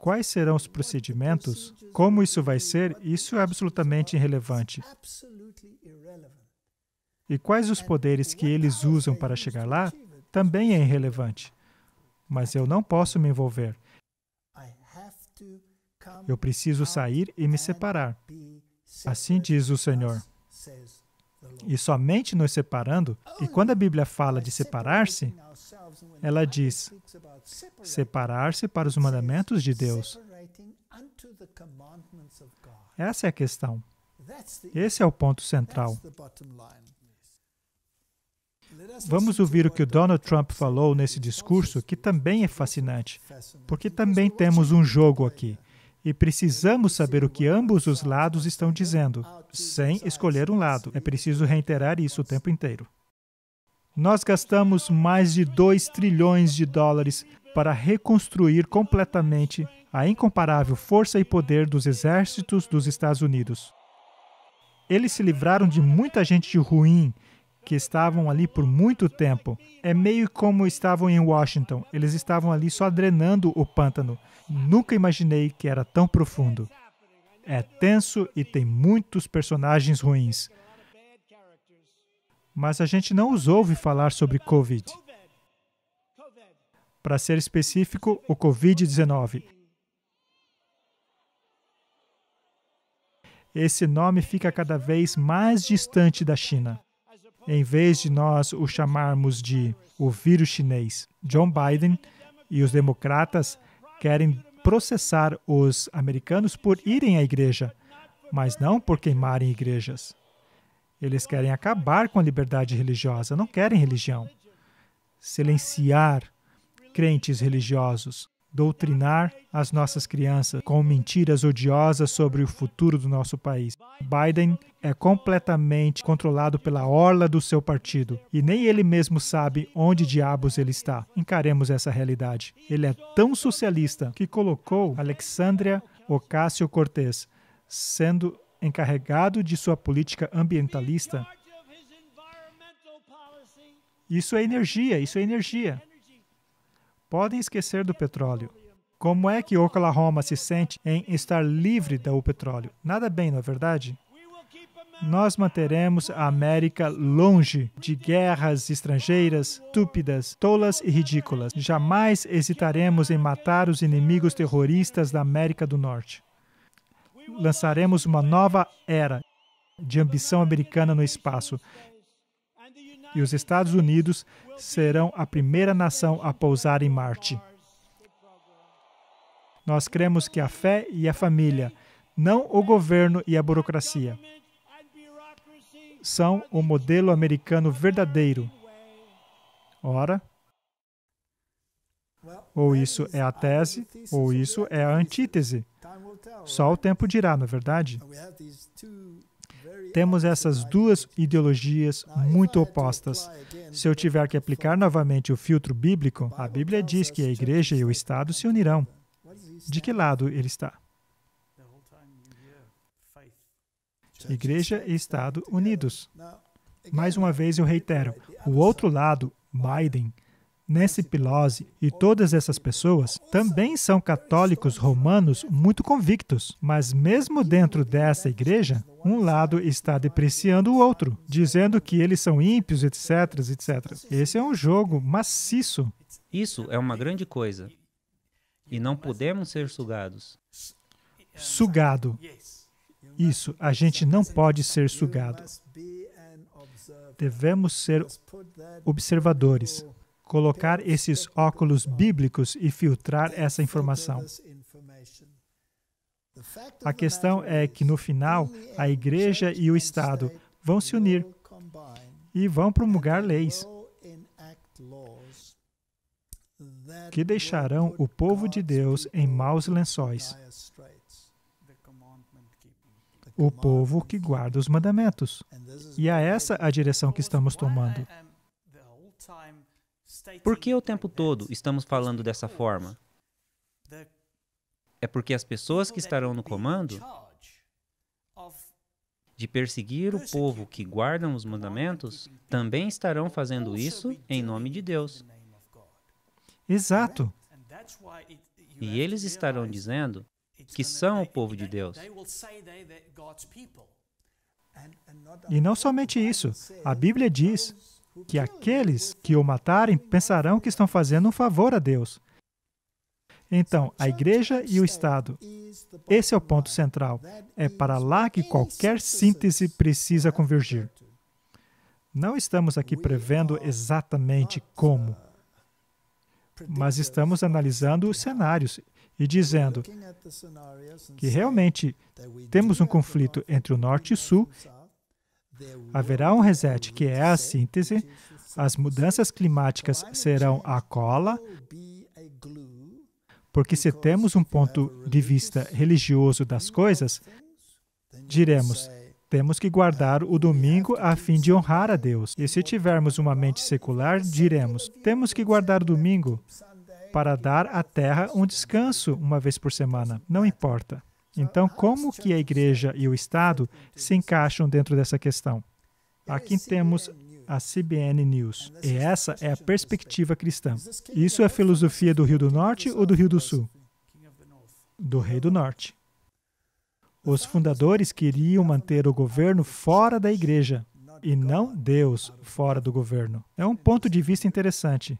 Speaker 2: Quais serão os procedimentos? Como isso vai ser? Isso é absolutamente irrelevante. E quais os poderes que eles usam para chegar lá? Também é irrelevante. Mas eu não posso me envolver. Eu preciso sair e me separar. Assim diz o Senhor. E somente nos separando, e quando a Bíblia fala de separar-se, ela diz separar-se para os mandamentos de Deus. Essa é a questão. Esse é o ponto central. Vamos ouvir o que o Donald Trump falou nesse discurso, que também é fascinante, porque também temos um jogo aqui. E precisamos saber o que ambos os lados estão dizendo, sem escolher um lado. É preciso reiterar isso o tempo inteiro. Nós gastamos mais de 2 trilhões de dólares para reconstruir completamente a incomparável força e poder dos exércitos dos Estados Unidos. Eles se livraram de muita gente ruim que estavam ali por muito tempo. É meio como estavam em Washington. Eles estavam ali só drenando o pântano. Nunca imaginei que era tão profundo. É tenso e tem muitos personagens ruins. Mas a gente não os ouve falar sobre Covid. Para ser específico, o Covid-19. Esse nome fica cada vez mais distante da China. Em vez de nós o chamarmos de o vírus chinês, John Biden e os democratas querem processar os americanos por irem à igreja, mas não por queimarem igrejas. Eles querem acabar com a liberdade religiosa, não querem religião. Silenciar crentes religiosos, doutrinar as nossas crianças com mentiras odiosas sobre o futuro do nosso país. Biden é completamente controlado pela orla do seu partido e nem ele mesmo sabe onde diabos ele está. Encaremos essa realidade. Ele é tão socialista que colocou Alexandria Ocasio-Cortez sendo encarregado de sua política ambientalista. Isso é energia, isso é energia. Podem esquecer do petróleo. Como é que Oklahoma se sente em estar livre do petróleo? Nada bem, não é verdade? Nós manteremos a América longe de guerras estrangeiras, estúpidas, tolas e ridículas. Jamais hesitaremos em matar os inimigos terroristas da América do Norte. Lançaremos uma nova era de ambição americana no espaço. E os Estados Unidos serão a primeira nação a pousar em Marte. Nós cremos que a fé e a família, não o governo e a burocracia, são o modelo americano verdadeiro. Ora, ou isso é a tese, ou isso é a antítese. Só o tempo dirá, não é verdade? Temos essas duas ideologias muito opostas. Se eu tiver que aplicar novamente o filtro bíblico, a Bíblia diz que a igreja e o Estado se unirão. De que lado ele está? Igreja e Estado unidos. Mais uma vez eu reitero, o outro lado, Biden, Nancy Pelosi e todas essas pessoas também são católicos romanos muito convictos, mas mesmo dentro dessa igreja, um lado está depreciando o outro, dizendo que eles são ímpios, etc, etc. Esse é um jogo maciço.
Speaker 1: Isso é uma grande coisa. E não podemos ser sugados.
Speaker 2: Sugado. Isso, a gente não pode ser sugado. Devemos ser observadores. Colocar esses óculos bíblicos e filtrar essa informação. A questão é que, no final, a igreja e o Estado vão se unir e vão promulgar leis que deixarão o povo de Deus em maus lençóis. O povo que guarda os mandamentos. E é essa a direção que estamos tomando.
Speaker 1: Por que o tempo todo estamos falando dessa forma? É porque as pessoas que estarão no comando de perseguir o povo que guardam os mandamentos também estarão fazendo isso em nome de Deus.
Speaker 2: Exato.
Speaker 1: E eles estarão dizendo que são o povo de Deus.
Speaker 2: E não somente isso. A Bíblia diz que aqueles que o matarem pensarão que estão fazendo um favor a Deus. Então, a igreja e o Estado, esse é o ponto central. É para lá que qualquer síntese precisa convergir. Não estamos aqui prevendo exatamente como, mas estamos analisando os cenários e dizendo que realmente temos um conflito entre o norte e o sul. Haverá um reset, que é a síntese. As mudanças climáticas serão a cola, porque se temos um ponto de vista religioso das coisas, diremos, temos que guardar o domingo a fim de honrar a Deus. E se tivermos uma mente secular, diremos, temos que guardar o domingo para dar à terra um descanso uma vez por semana. Não importa. Então, como que a igreja e o Estado se encaixam dentro dessa questão? Aqui temos a CBN News. E essa é a perspectiva cristã. Isso é a filosofia do Rio do Norte ou do Rio do Sul? Do Rei do Norte. Os fundadores queriam manter o governo fora da igreja e não Deus fora do governo. É um ponto de vista interessante.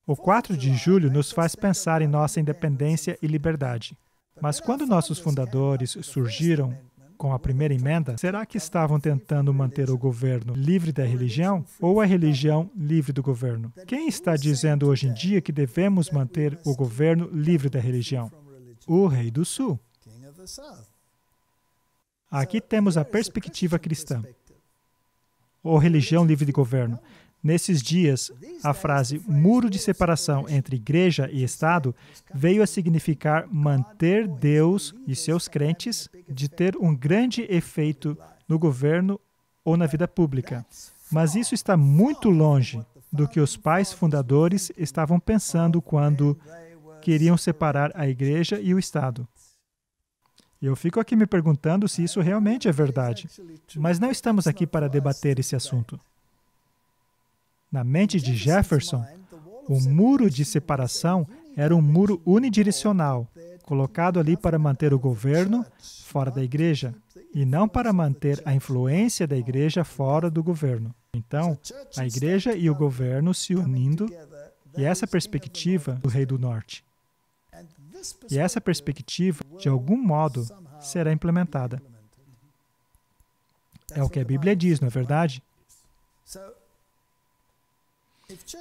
Speaker 2: O 4 de julho nos faz pensar em nossa independência e liberdade. Mas quando nossos fundadores surgiram com a primeira emenda, será que estavam tentando manter o governo livre da religião ou a religião livre do governo? Quem está dizendo hoje em dia que devemos manter o governo livre da religião? O Rei do Sul. Aqui temos a perspectiva cristã. Ou religião livre de governo. Nesses dias, a frase muro de separação entre igreja e Estado veio a significar manter Deus e seus crentes de ter um grande efeito no governo ou na vida pública. Mas isso está muito longe do que os pais fundadores estavam pensando quando queriam separar a igreja e o Estado. Eu fico aqui me perguntando se isso realmente é verdade. Mas não estamos aqui para debater esse assunto. Na mente de Jefferson, o muro de separação era um muro unidirecional, colocado ali para manter o governo fora da igreja, e não para manter a influência da igreja fora do governo. Então, a igreja e o governo se unindo, e essa perspectiva do Rei do Norte. E essa perspectiva, de algum modo, será implementada. É o que a Bíblia diz, não é verdade?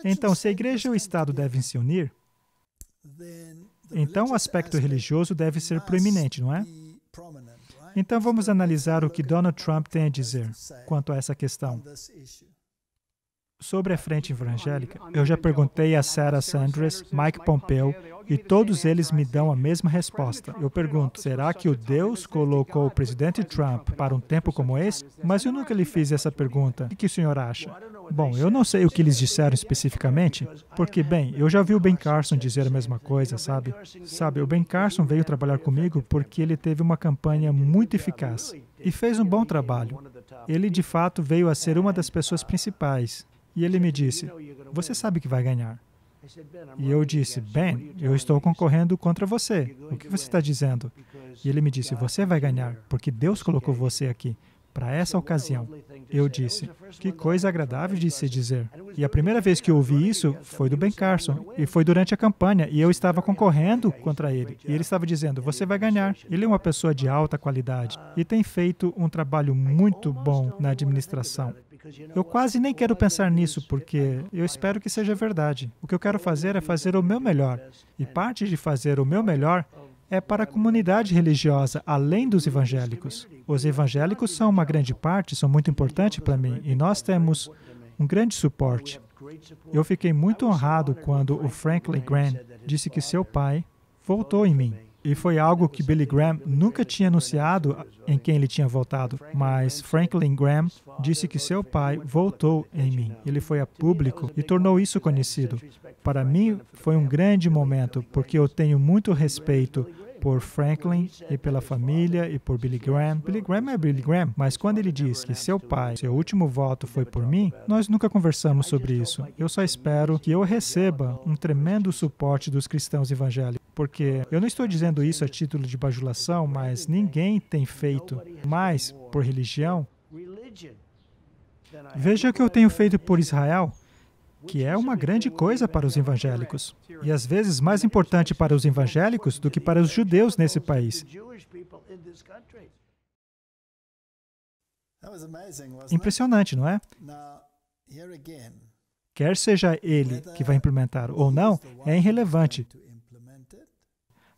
Speaker 2: Então, se a igreja e o Estado devem se unir, então o aspecto religioso deve ser proeminente, não é? Então, vamos analisar o que Donald Trump tem a dizer quanto a essa questão. Sobre a frente evangélica, eu já perguntei a Sarah Sanders, Mike Pompeo, e todos eles me dão a mesma resposta. Eu pergunto, será que o Deus colocou o presidente Trump para um tempo como esse? Mas eu nunca lhe fiz essa pergunta. O que o senhor acha? Bom, eu não sei o que eles disseram especificamente, porque, bem, eu já ouvi o Ben Carson dizer a mesma coisa, sabe? O Ben Carson veio trabalhar comigo porque ele teve uma campanha muito eficaz e fez um bom trabalho. Ele, de fato, veio a ser uma das pessoas principais. E ele me disse, você sabe que vai ganhar. E eu disse, Ben, eu estou concorrendo contra você. O que você está dizendo? E ele me disse, você vai ganhar, porque Deus colocou você aqui, para essa ocasião. Eu disse, que coisa agradável de se dizer. E a primeira vez que eu ouvi isso foi do Ben Carson, e foi durante a campanha, e eu estava concorrendo contra ele. E ele estava dizendo, você vai ganhar. Ele é uma pessoa de alta qualidade, e tem feito um trabalho muito bom na administração. Eu quase nem quero pensar nisso, porque eu espero que seja verdade. O que eu quero fazer é fazer o meu melhor. E parte de fazer o meu melhor é para a comunidade religiosa, além dos evangélicos. Os evangélicos são uma grande parte, são muito importantes para mim, e nós temos um grande suporte. Eu fiquei muito honrado quando o Franklin Graham disse que seu pai voltou em mim. E foi algo que Billy Graham nunca tinha anunciado em quem ele tinha voltado. Mas Franklin Graham disse que seu pai voltou em mim. Ele foi a público e tornou isso conhecido. Para mim, foi um grande momento, porque eu tenho muito respeito por Franklin e pela família e por Billy Graham. Billy Graham é Billy Graham, mas quando ele diz que seu pai, seu último voto foi por mim, nós nunca conversamos sobre isso. Eu só espero que eu receba um tremendo suporte dos cristãos evangélicos, porque eu não estou dizendo isso a título de bajulação, mas ninguém tem feito mais por religião. Veja o que eu tenho feito por Israel, que é uma grande coisa para os evangélicos. E às vezes mais importante para os evangélicos do que para os judeus nesse país. Impressionante, não é? Quer seja ele que vai implementar ou não, é irrelevante.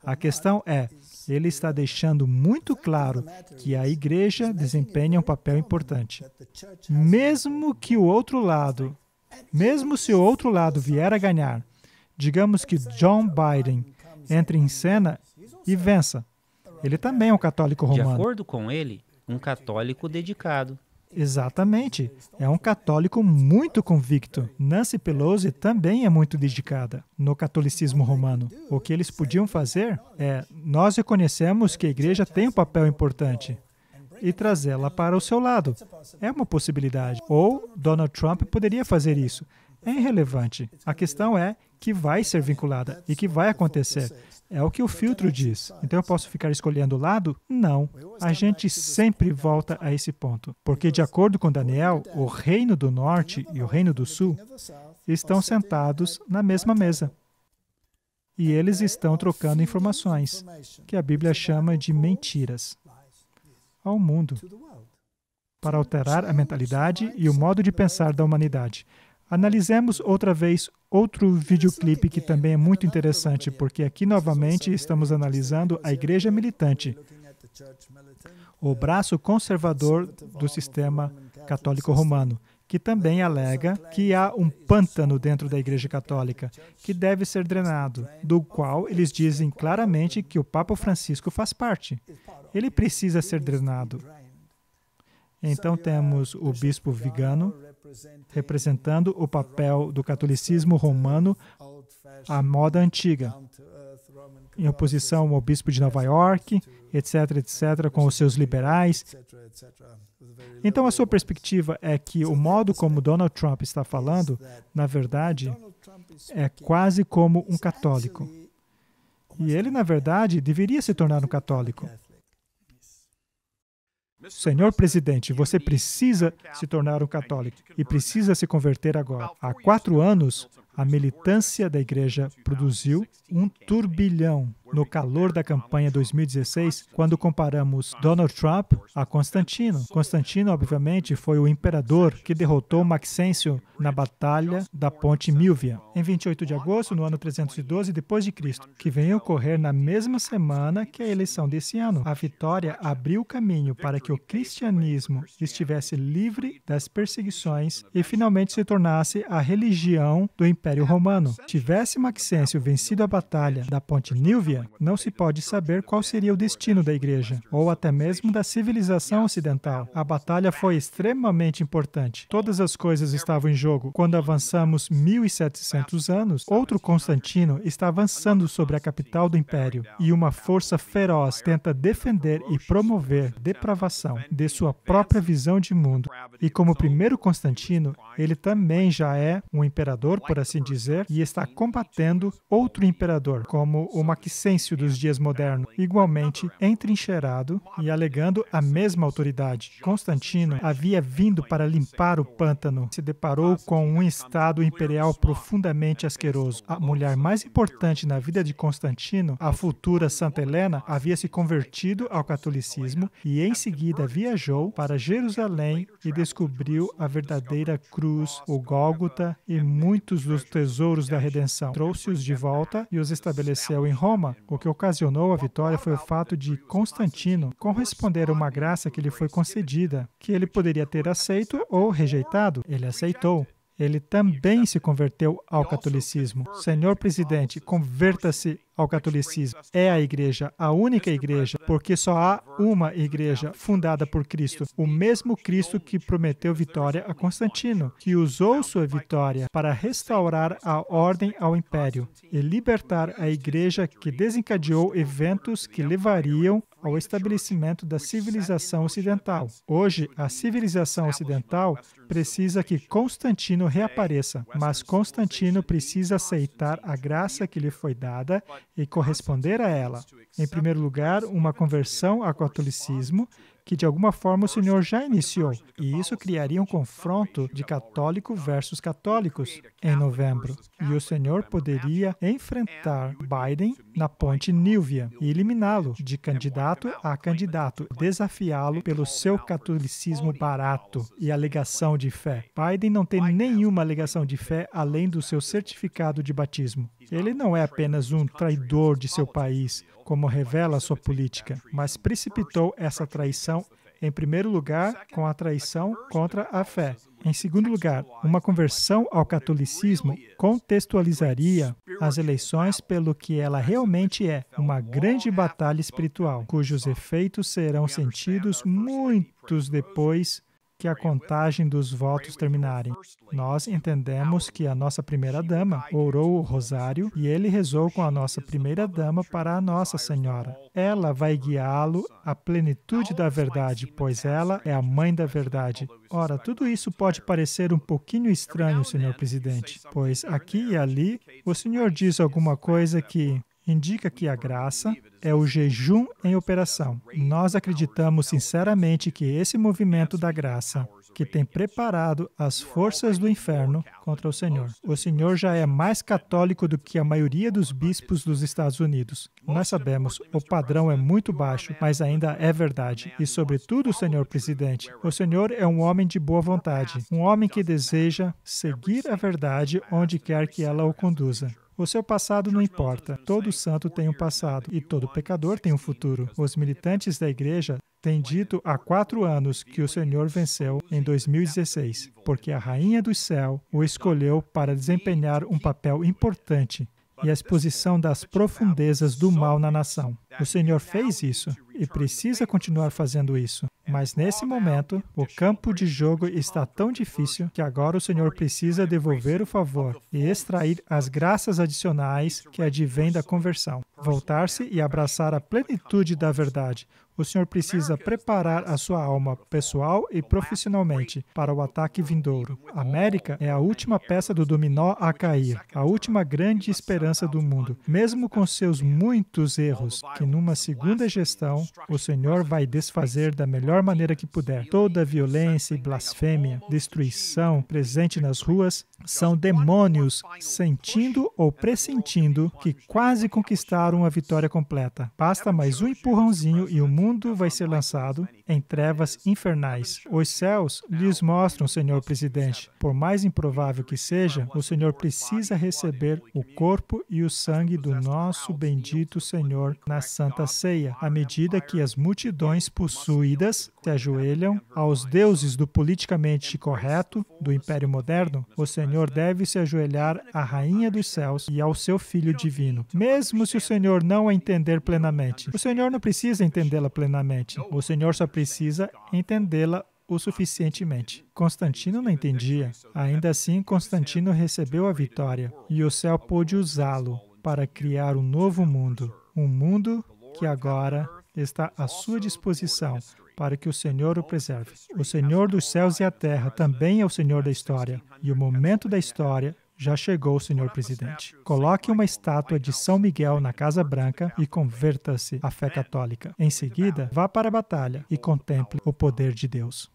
Speaker 2: A questão é, ele está deixando muito claro que a igreja desempenha um papel importante. Mesmo que o outro lado, mesmo se o outro lado vier a ganhar, digamos que John Biden entre em cena e vença. Ele também é um católico romano.
Speaker 1: De acordo com ele, um católico dedicado.
Speaker 2: Exatamente. É um católico muito convicto. Nancy Pelosi também é muito dedicada no catolicismo romano. O que eles podiam fazer é, nós reconhecemos que a igreja tem um papel importante e trazê-la para o seu lado. É uma possibilidade. Ou Donald Trump poderia fazer isso. É irrelevante. A questão é que vai ser vinculada e que vai acontecer. É o que o filtro diz. Então eu posso ficar escolhendo o lado? Não. A gente sempre volta a esse ponto. Porque, de acordo com Daniel, o Reino do Norte e o Reino do Sul estão sentados na mesma mesa. E eles estão trocando informações, que a Bíblia chama de mentiras, ao mundo, para alterar a mentalidade e o modo de pensar da humanidade. Analisemos outra vez outro videoclipe que também é muito interessante, porque aqui novamente estamos analisando a igreja militante, o braço conservador do sistema católico romano, que também alega que há um pântano dentro da Igreja Católica que deve ser drenado, do qual eles dizem claramente que o Papa Francisco faz parte. Ele precisa ser drenado. Então temos o bispo Vigano representando o papel do catolicismo romano à moda antiga, em oposição ao bispo de Nova York, etc., etc., com os seus liberais. Então, a sua perspectiva é que o modo como Donald Trump está falando, na verdade, é quase como um católico. E ele, na verdade, deveria se tornar um católico. Senhor presidente, você precisa se tornar um católico e precisa se converter agora. Há 4 anos, a militância da igreja produziu um turbilhão no calor da campanha 2016, quando comparamos Donald Trump a Constantino. Constantino, obviamente, foi o imperador que derrotou Maxêncio na Batalha da Ponte Milvia, em 28 de agosto, no ano 312 depois de Cristo, que veio ocorrer na mesma semana que a eleição desse ano. A vitória abriu o caminho para que o cristianismo estivesse livre das perseguições e finalmente se tornasse a religião do Império Romano. Tivesse Maxêncio vencido a Batalha da Ponte Milvia, não se pode saber qual seria o destino da igreja, ou até mesmo da civilização ocidental. A batalha foi extremamente importante. Todas as coisas estavam em jogo. Quando avançamos 1.700 anos, outro Constantino está avançando sobre a capital do império, e uma força feroz tenta defender e promover depravação de sua própria visão de mundo. E como primeiro Constantino, ele também já é um imperador, por assim dizer, e está combatendo outro imperador, como o Maxêncio dos dias modernos, igualmente entrincheirado e alegando a mesma autoridade. Constantino havia vindo para limpar o pântano, se deparou com um estado imperial profundamente asqueroso. A mulher mais importante na vida de Constantino, a futura Santa Helena, havia se convertido ao catolicismo e em seguida viajou para Jerusalém e descobriu a verdadeira cruz, o Gólgota e muitos dos tesouros da redenção. Trouxe-os de volta e os estabeleceu em Roma. O que ocasionou a vitória foi o fato de Constantino corresponder a uma graça que lhe foi concedida, que ele poderia ter aceito ou rejeitado. Ele aceitou. Ele também se converteu ao catolicismo. Senhor presidente, converta-se ao catolicismo. É a igreja, a única igreja, porque só há uma igreja fundada por Cristo. O mesmo Cristo que prometeu vitória a Constantino, que usou sua vitória para restaurar a ordem ao império e libertar a igreja, que desencadeou eventos que levariam ao estabelecimento da civilização ocidental. Hoje, a civilização ocidental precisa que Constantino reapareça, mas Constantino precisa aceitar a graça que lhe foi dada e corresponder a ela. Em primeiro lugar, uma conversão ao catolicismo, que de alguma forma o Senhor já iniciou. E isso criaria um confronto de católico versus católicos em novembro. E o Senhor poderia enfrentar Biden na ponte Milvia e eliminá-lo de candidato a candidato, desafiá-lo pelo seu catolicismo barato e alegação de fé. Biden não tem nenhuma alegação de fé além do seu certificado de batismo. Ele não é apenas um traidor de seu país, como revela a sua política, mas precipitou essa traição, em primeiro lugar, com a traição contra a fé. Em segundo lugar, uma conversão ao catolicismo contextualizaria as eleições pelo que ela realmente é, uma grande batalha espiritual, cujos efeitos serão sentidos muitos depois que a contagem dos votos terminarem. Nós entendemos que a nossa primeira-dama orou o rosário e ele rezou com a nossa primeira-dama para a Nossa Senhora. Ela vai guiá-lo à plenitude da verdade, pois ela é a mãe da verdade. Ora, tudo isso pode parecer um pouquinho estranho, senhor presidente, pois aqui e ali o senhor diz alguma coisa que indica que a graça é o jejum em operação. Nós acreditamos sinceramente que esse movimento da graça, que tem preparado as forças do inferno contra o Senhor. O Senhor já é mais católico do que a maioria dos bispos dos Estados Unidos. Nós sabemos, o padrão é muito baixo, mas ainda é verdade. E, sobretudo, senhor presidente, o Senhor é um homem de boa vontade, um homem que deseja seguir a verdade onde quer que ela o conduza. O seu passado não importa. Todo santo tem um passado e todo pecador tem um futuro. Os militantes da igreja têm dito há 4 anos que o Senhor venceu em 2016, porque a Rainha do Céu o escolheu para desempenhar um papel importante e a exposição das profundezas do mal na nação. O Senhor fez isso e precisa continuar fazendo isso. Mas nesse momento, o campo de jogo está tão difícil que agora o Senhor precisa devolver o favor e extrair as graças adicionais que advêm da conversão. Voltar-se e abraçar a plenitude da verdade. O Senhor precisa preparar a sua alma pessoal e profissionalmente para o ataque vindouro. A América é a última peça do dominó a cair, a última grande esperança do mundo. Mesmo com seus muitos erros, que numa segunda gestão, o Senhor vai desfazer da melhor maneira que puder. Toda violência e blasfêmia, destruição presente nas ruas, são demônios sentindo ou pressentindo que quase conquistaram a vitória completa. Basta mais um empurrãozinho e o mundo vai ser lançado em trevas infernais. Os céus lhes mostram, senhor presidente. Por mais improvável que seja, o Senhor precisa receber o corpo e o sangue do nosso bendito Senhor na Santa Ceia, à medida que as multidões possuídas se ajoelham aos deuses do politicamente correto do Império Moderno. O Senhor deve se ajoelhar à Rainha dos Céus e ao seu Filho Divino, mesmo se o Senhor não a entender plenamente. O Senhor não precisa entendê-la plenamente. O Senhor só precisa entendê-la o suficientemente. Constantino não entendia. Ainda assim, Constantino recebeu a vitória e o céu pôde usá-lo para criar um novo mundo. Um mundo que agora está à sua disposição para que o Senhor o preserve. O Senhor dos céus e a terra também é o Senhor da história. E o momento da história já chegou, senhor presidente. Coloque uma estátua de São Miguel na Casa Branca e converta-se à fé católica. Em seguida, vá para a batalha e contemple o poder de Deus.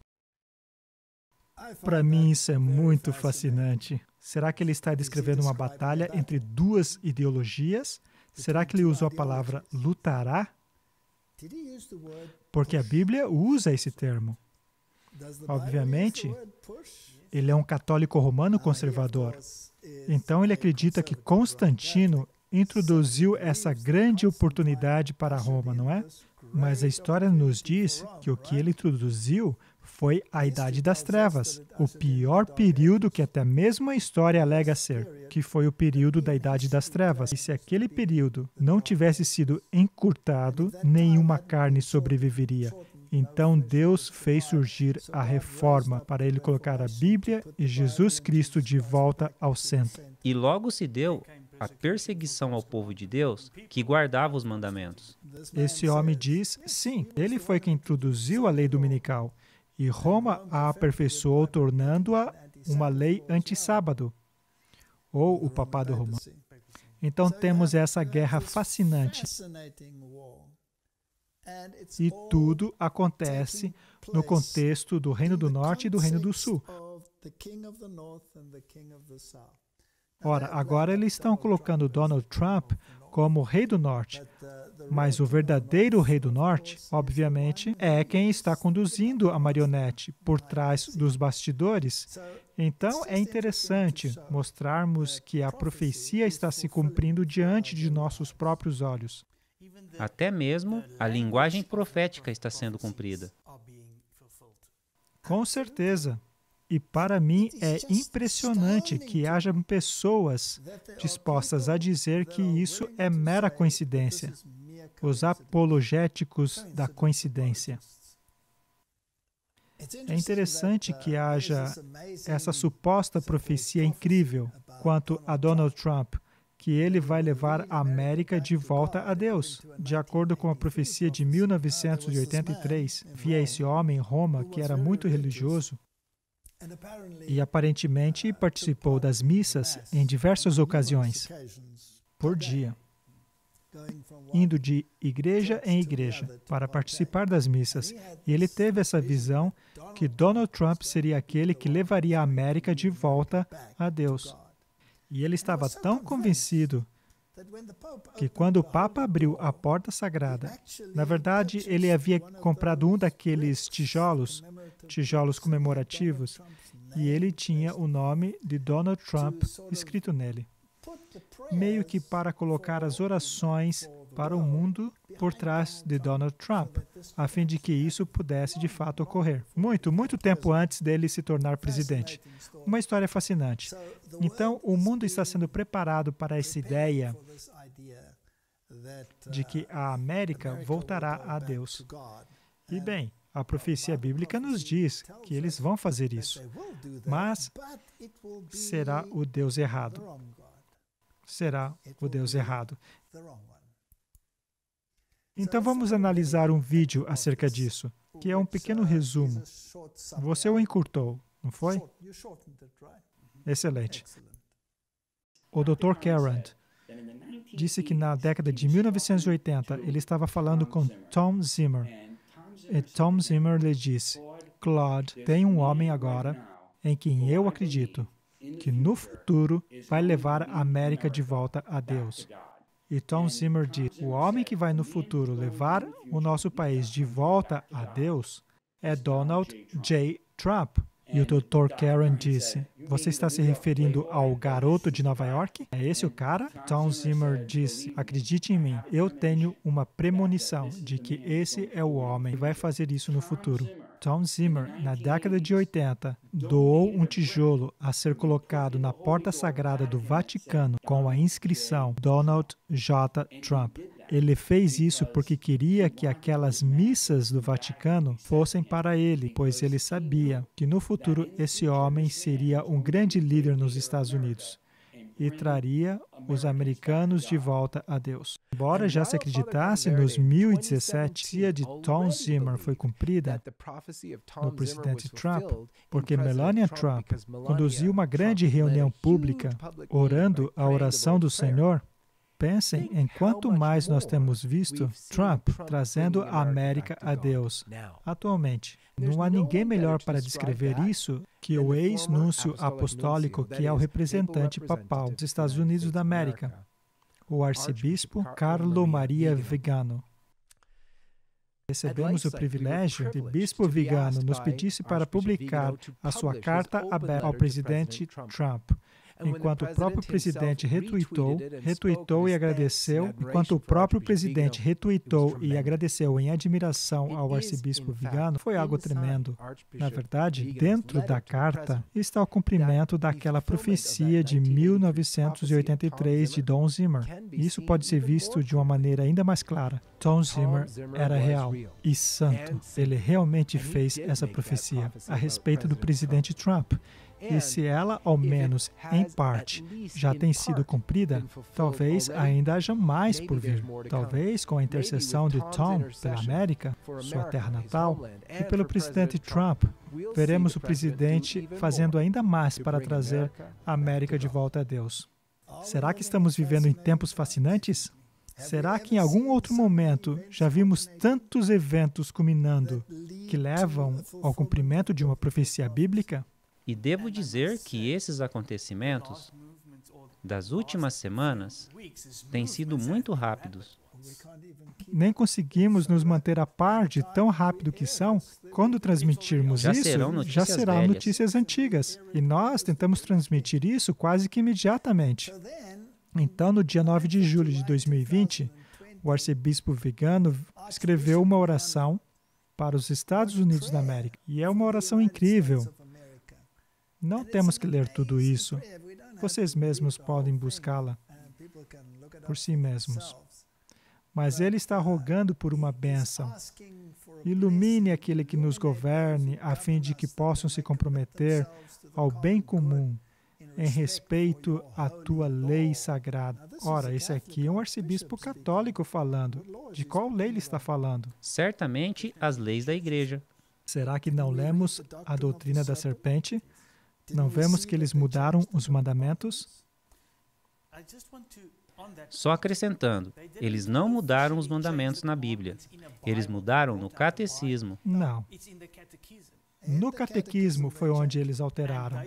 Speaker 2: Para mim, isso é muito fascinante. Será que ele está descrevendo uma batalha entre duas ideologias? Será que ele usou a palavra lutará? Porque a Bíblia usa esse termo. Obviamente, ele é um católico romano conservador. Então, ele acredita que Constantino introduziu essa grande oportunidade para Roma, não é? Mas a história nos diz que o que ele introduziu foi a Idade das Trevas, o pior período que até mesmo a história alega ser, que foi o período da Idade das Trevas. E se aquele período não tivesse sido encurtado, nenhuma carne sobreviveria. Então Deus fez surgir a reforma para ele colocar a Bíblia e Jesus Cristo de volta ao centro.
Speaker 1: E logo se deu a perseguição ao povo de Deus que guardava os mandamentos.
Speaker 2: Esse homem diz, sim, ele foi quem introduziu a lei dominical e Roma a aperfeiçoou tornando-a uma lei anti-sábado, ou o papado romano. Então temos essa guerra fascinante. E tudo acontece no contexto do Reino do Norte e do Reino do Sul. Ora, agora eles estão colocando Donald Trump como rei do Norte, mas o verdadeiro rei do Norte, obviamente, é quem está conduzindo a marionete por trás dos bastidores. Então, é interessante mostrarmos que a profecia está se cumprindo diante de nossos próprios olhos.
Speaker 1: Até mesmo a linguagem profética está sendo cumprida.
Speaker 2: Com certeza. E para mim é impressionante que haja pessoas dispostas a dizer que isso é mera coincidência. Os apologéticos da coincidência. É interessante que haja essa suposta profecia incrível quanto a Donald Trump, que ele vai levar a América de volta a Deus. De acordo com a profecia de 1983, havia esse homem em Roma que era muito religioso e aparentemente participou das missas em diversas ocasiões, por dia, indo de igreja em igreja para participar das missas. E ele teve essa visão que Donald Trump seria aquele que levaria a América de volta a Deus. E ele estava tão convencido que quando o Papa abriu a porta sagrada, na verdade, ele havia comprado um daqueles tijolos comemorativos, e ele tinha o nome de Donald Trump escrito nele, meio que para colocar as orações para o mundo por trás de Donald Trump, a fim de que isso pudesse de fato ocorrer. Muito tempo antes dele se tornar presidente. Uma história fascinante. Então, o mundo está sendo preparado para essa ideia de que a América voltará a Deus. E bem, a profecia bíblica nos diz que eles vão fazer isso, mas será o Deus errado. Será o Deus errado. Então vamos analisar um vídeo acerca disso, que é um pequeno resumo. Você o encurtou, não foi? Excelente. O Dr. Carrand disse que na década de 1980 ele estava falando com Tom Zimmer. E Tom Zimmer lhe disse: Claude, tem um homem agora em quem eu acredito que no futuro vai levar a América de volta a Deus. E Tom Zimmer disse: o homem que vai no futuro levar o nosso país de volta a Deus é Donald J. Trump. E o Dr. Karen disse: você está se referindo ao garoto de Nova York? É esse o cara? Tom Zimmer disse: acredite em mim, eu tenho uma premonição de que esse é o homem que vai fazer isso no futuro. Tom Zimmer, na década de 80, doou um tijolo a ser colocado na porta sagrada do Vaticano com a inscrição Donald J. Trump. Ele fez isso porque queria que aquelas missas do Vaticano fossem para ele, pois ele sabia que no futuro esse homem seria um grande líder nos Estados Unidos e traria os americanos de volta a Deus. Embora já se acreditasse nos 2017, a profecia de Tom Zimmer foi cumprida no presidente Trump, porque Melania Trump conduziu uma grande reunião pública orando a oração do Senhor. Pensem em quanto mais nós temos visto Trump trazendo a América a Deus atualmente. Não há ninguém melhor para descrever isso que o ex-núncio apostólico, que é o representante papal dos Estados Unidos da América, o arcebispo Carlo Maria Vigano. Recebemos o privilégio de Bispo Vigano nos pedisse para publicar a sua carta aberta ao presidente Trump. Enquanto o próprio presidente retuitou e agradeceu, e agradeceu em admiração ao arcebispo Vigano, foi algo tremendo. Na verdade, dentro da carta está o cumprimento daquela profecia de 1983 de Tom Zimmer. Isso pode ser visto de uma maneira ainda mais clara. Tom Zimmer era real e santo. Ele realmente fez essa profecia a respeito do presidente Trump. E se ela, ao menos em parte, já tem sido cumprida, talvez ainda haja mais por vir. Talvez com a intercessão de Tom pela América, sua terra natal, e pelo presidente Trump, veremos o presidente fazendo ainda mais para trazer a América de volta a Deus. Será que estamos vivendo em tempos fascinantes? Será que em algum outro momento já vimos tantos eventos culminando que levam ao cumprimento de uma profecia bíblica?
Speaker 1: E devo dizer que esses acontecimentos das últimas semanas têm sido muito rápidos.
Speaker 2: Nem conseguimos nos manter a par de tão rápido que são. Quando transmitirmos isso, já serão notícias antigas. E nós tentamos transmitir isso quase que imediatamente. Então, no dia 9 de julho de 2020, o arcebispo Vigano escreveu uma oração para os Estados Unidos da América. E é uma oração incrível. Não temos que ler tudo isso. Vocês mesmos podem buscá-la por si mesmos. Mas ele está rogando por uma bênção. Ilumine aquele que nos governe, a fim de que possam se comprometer ao bem comum, em respeito à tua lei sagrada. Ora, esse aqui é um arcebispo católico falando. De qual lei ele está falando?
Speaker 1: Certamente as leis da igreja.
Speaker 2: Será que não lemos a doutrina da serpente? Não vemos que eles mudaram os mandamentos?
Speaker 1: Só acrescentando, eles não mudaram os mandamentos na Bíblia. Eles mudaram no catecismo.
Speaker 2: Não. No catequismo foi onde eles alteraram.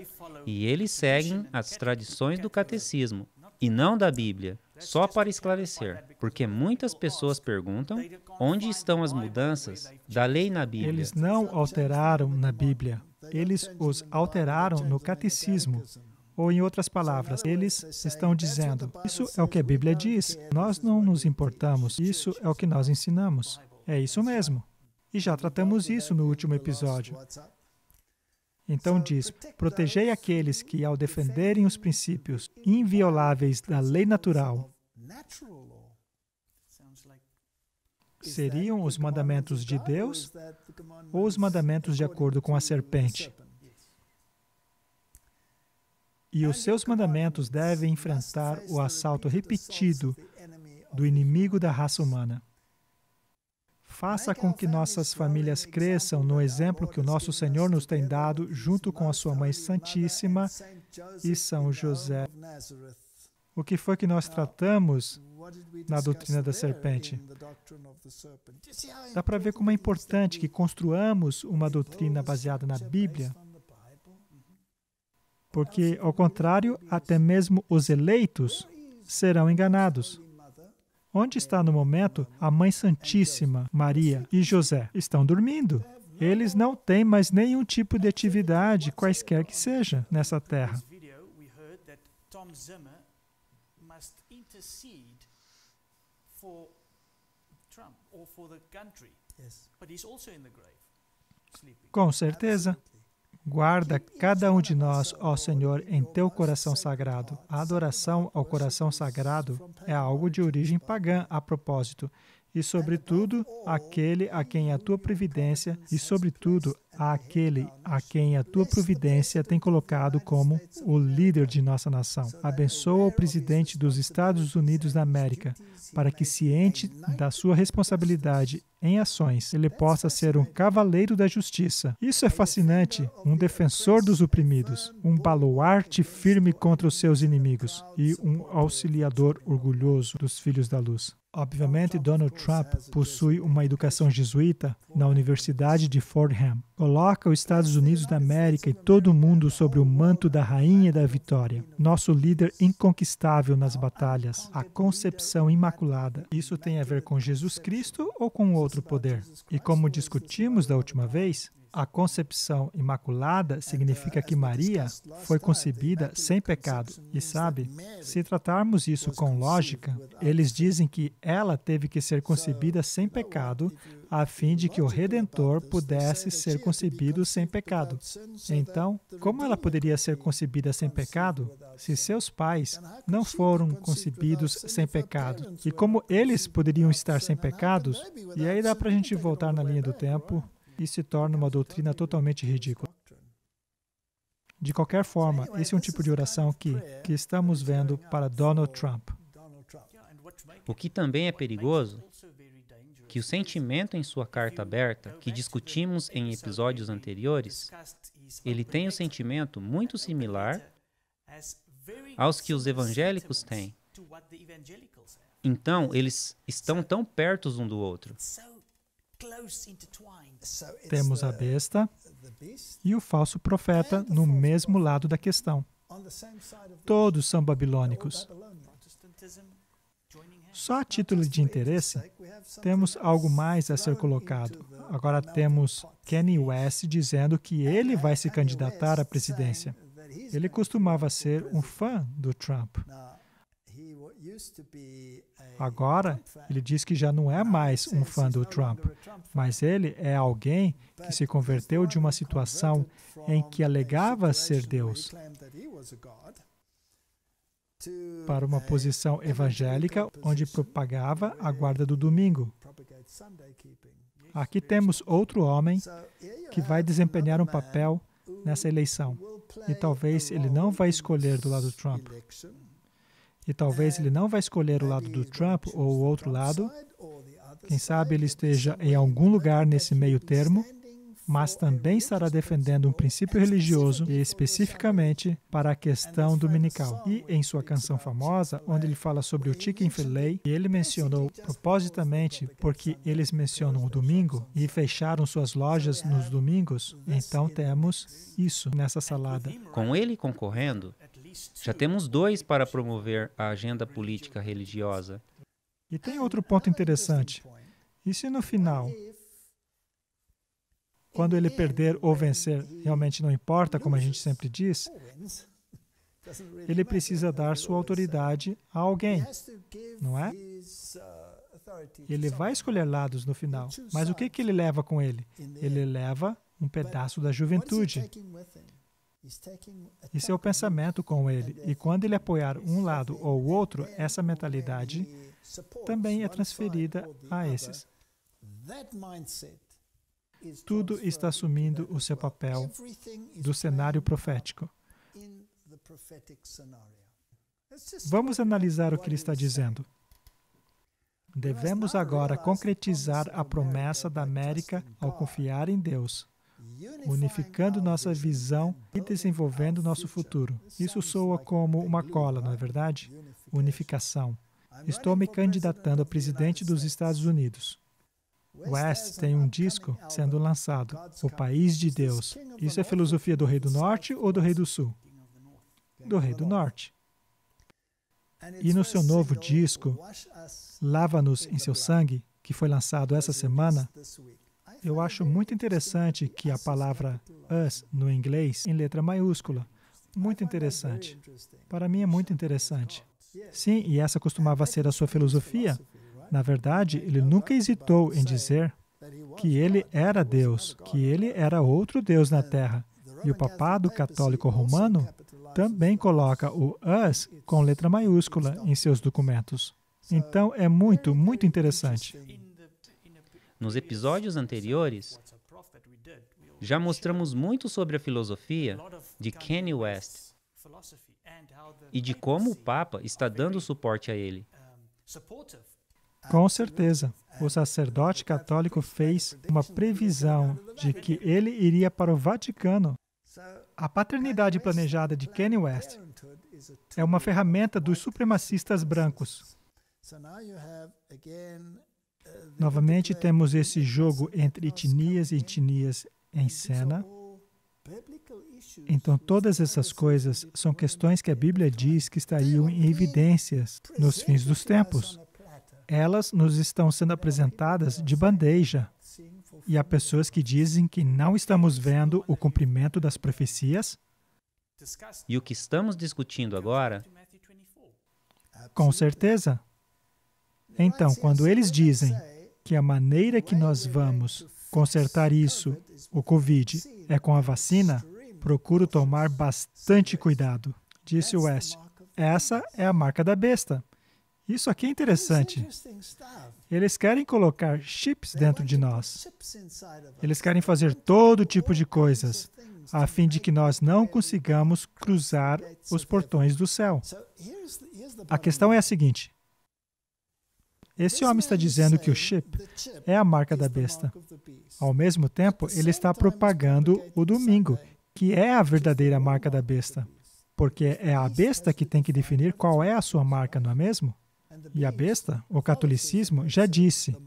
Speaker 1: E eles seguem as tradições do catecismo, e não da Bíblia, só para esclarecer. Porque muitas pessoas perguntam onde estão as mudanças da lei na Bíblia.
Speaker 2: Eles não alteraram na Bíblia. Eles os alteraram no catecismo. Ou, em outras palavras, eles estão dizendo, isso é o que a Bíblia diz, nós não nos importamos, isso é o que nós ensinamos. É isso mesmo. E já tratamos isso no último episódio. Então diz, protegei aqueles que, ao defenderem os princípios invioláveis da lei natural, seriam os mandamentos de Deus ou os mandamentos de acordo com a serpente? E os seus mandamentos devem enfrentar o assalto repetido do inimigo da raça humana. Faça com que nossas famílias cresçam no exemplo que o nosso Senhor nos tem dado, junto com a sua Mãe Santíssima e São José. O que foi que nós tratamos na doutrina da serpente? Dá para ver como é importante que construamos uma doutrina baseada na Bíblia, porque, ao contrário, até mesmo os eleitos serão enganados. Onde está no momento a Mãe Santíssima, Maria e José? Estão dormindo. Eles não têm mais nenhum tipo de atividade, quaisquer que seja, nessa terra. Com certeza. Guarda cada um de nós, ó Senhor, em teu coração sagrado. A adoração ao coração sagrado é algo de origem pagã, a propósito, e, sobretudo, aquele a quem a tua providência, tem colocado como o líder de nossa nação. Abençoa o presidente dos Estados Unidos da América, para que, ciente da sua responsabilidade em ações, ele possa ser um cavaleiro da justiça. Isso é fascinante, um defensor dos oprimidos, um baluarte firme contra os seus inimigos e um auxiliador orgulhoso dos filhos da luz. Obviamente, Donald Trump possui uma educação jesuíta na Universidade de Fordham. Coloca os Estados Unidos da América e todo o mundo sobre o manto da Rainha da Vitória. Nosso líder inconquistável nas batalhas. A concepção imaculada. Isso tem a ver com Jesus Cristo ou com outro poder? E como discutimos da última vez, a concepção imaculada significa que Maria foi concebida sem pecado. E sabe, se tratarmos isso com lógica, eles dizem que ela teve que ser concebida sem pecado, a fim de que o Redentor pudesse ser concebido sem pecado. Então, como ela poderia ser concebida sem pecado, se seus pais não foram concebidos sem pecado? E como eles poderiam estar sem pecados? E aí dá para a gente voltar na linha do tempo e se torna uma doutrina totalmente ridícula. De qualquer forma, esse é um tipo de oração que estamos vendo para Donald Trump.
Speaker 1: O que também é perigoso, que o sentimento em sua carta aberta, que discutimos em episódios anteriores, ele tem um sentimento muito similar aos que os evangélicos têm. Então, eles estão tão perto um do outro.
Speaker 2: Temos a besta e o falso profeta no mesmo lado da questão. Todos são babilônicos. Só a título de interesse, temos algo mais a ser colocado. Agora temos Kanye West dizendo que ele vai se candidatar à presidência. Ele costumava ser um fã do Trump. Agora, ele diz que já não é mais um fã do Trump, mas ele é alguém que se converteu de uma situação em que alegava ser Deus para uma posição evangélica onde propagava a guarda do domingo. Aqui temos outro homem que vai desempenhar um papel nessa eleição. E talvez ele não vai escolher do lado do Trump. E talvez ele não vai escolher o lado do Trump ou o outro lado. Quem sabe ele esteja em algum lugar nesse meio termo, mas também estará defendendo um princípio religioso e especificamente para a questão dominical. E em sua canção famosa, onde ele fala sobre o Chick-fil-A, ele mencionou propositamente porque eles mencionam o domingo e fecharam suas lojas nos domingos, então temos isso nessa salada.
Speaker 1: Com ele concorrendo, já temos 2 para promover a agenda política religiosa.
Speaker 2: E tem outro ponto interessante. E se no final, quando ele perder ou vencer, realmente não importa, como a gente sempre diz, ele precisa dar sua autoridade a alguém, não é? Ele vai escolher lados no final, mas o que ele leva com ele? Ele leva um pedaço da juventude. Esse é o pensamento com ele. E quando ele apoiar um lado ou o outro, essa mentalidade também é transferida a esses. Tudo está assumindo o seu papel do cenário profético. Vamos analisar o que ele está dizendo. Devemos agora concretizar a promessa da América ao confiar em Deus, unificando nossa visão e desenvolvendo nosso futuro. Isso soa como uma cola, não é verdade? Unificação. Estou me candidatando a presidente dos Estados Unidos. West tem um disco sendo lançado, O País de Deus. Isso é filosofia do Rei do Norte ou do Rei do Sul? Do Rei do Norte. E no seu novo disco, Lava-nos em Seu Sangue, que foi lançado essa semana, eu acho muito interessante que a palavra us no inglês em letra maiúscula. Muito interessante. Para mim é muito interessante. Sim, e essa costumava ser a sua filosofia. Na verdade, ele nunca hesitou em dizer que ele era Deus, que ele era outro Deus na Terra. E o Papado Católico Romano também coloca o us com letra maiúscula em seus documentos. Então, é muito, muito interessante.
Speaker 1: Nos episódios anteriores, já mostramos muito sobre a filosofia de Kanye West e de como o Papa está dando suporte a ele.
Speaker 2: Com certeza, o sacerdote católico fez uma previsão de que ele iria para o Vaticano. A paternidade planejada de Kanye West é uma ferramenta dos supremacistas brancos. Novamente, temos esse jogo entre etnias e etnias em cena. Então, todas essas coisas são questões que a Bíblia diz que estariam em evidências nos fins dos tempos. Elas nos estão sendo apresentadas de bandeja. E há pessoas que dizem que não estamos vendo o cumprimento das profecias.
Speaker 1: E o que estamos discutindo agora?
Speaker 2: Com certeza. Então, quando eles dizem que a maneira que nós vamos consertar isso, o Covid, é com a vacina, procuro tomar bastante cuidado. Disse West. Essa é a marca da besta. Isso aqui é interessante. Eles querem colocar chips dentro de nós. Eles querem fazer todo tipo de coisas, a fim de que nós não consigamos cruzar os portões do céu. A questão é a seguinte. Esse homem está dizendo que o chip é a marca da besta. Ao mesmo tempo, ele está propagando o domingo, que é a verdadeira marca da besta. Porque é a besta que tem que definir qual é a sua marca, não é mesmo? E a besta, o catolicismo, já disse,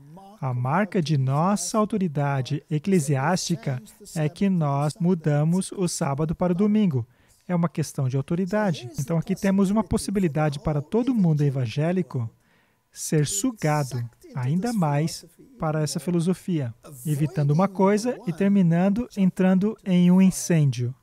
Speaker 2: a marca de nossa autoridade eclesiástica é que nós mudamos o sábado para o domingo. É uma questão de autoridade. Então aqui temos uma possibilidade para todo mundo evangélico ser sugado ainda mais para essa filosofia, evitando uma coisa e terminando entrando em um incêndio,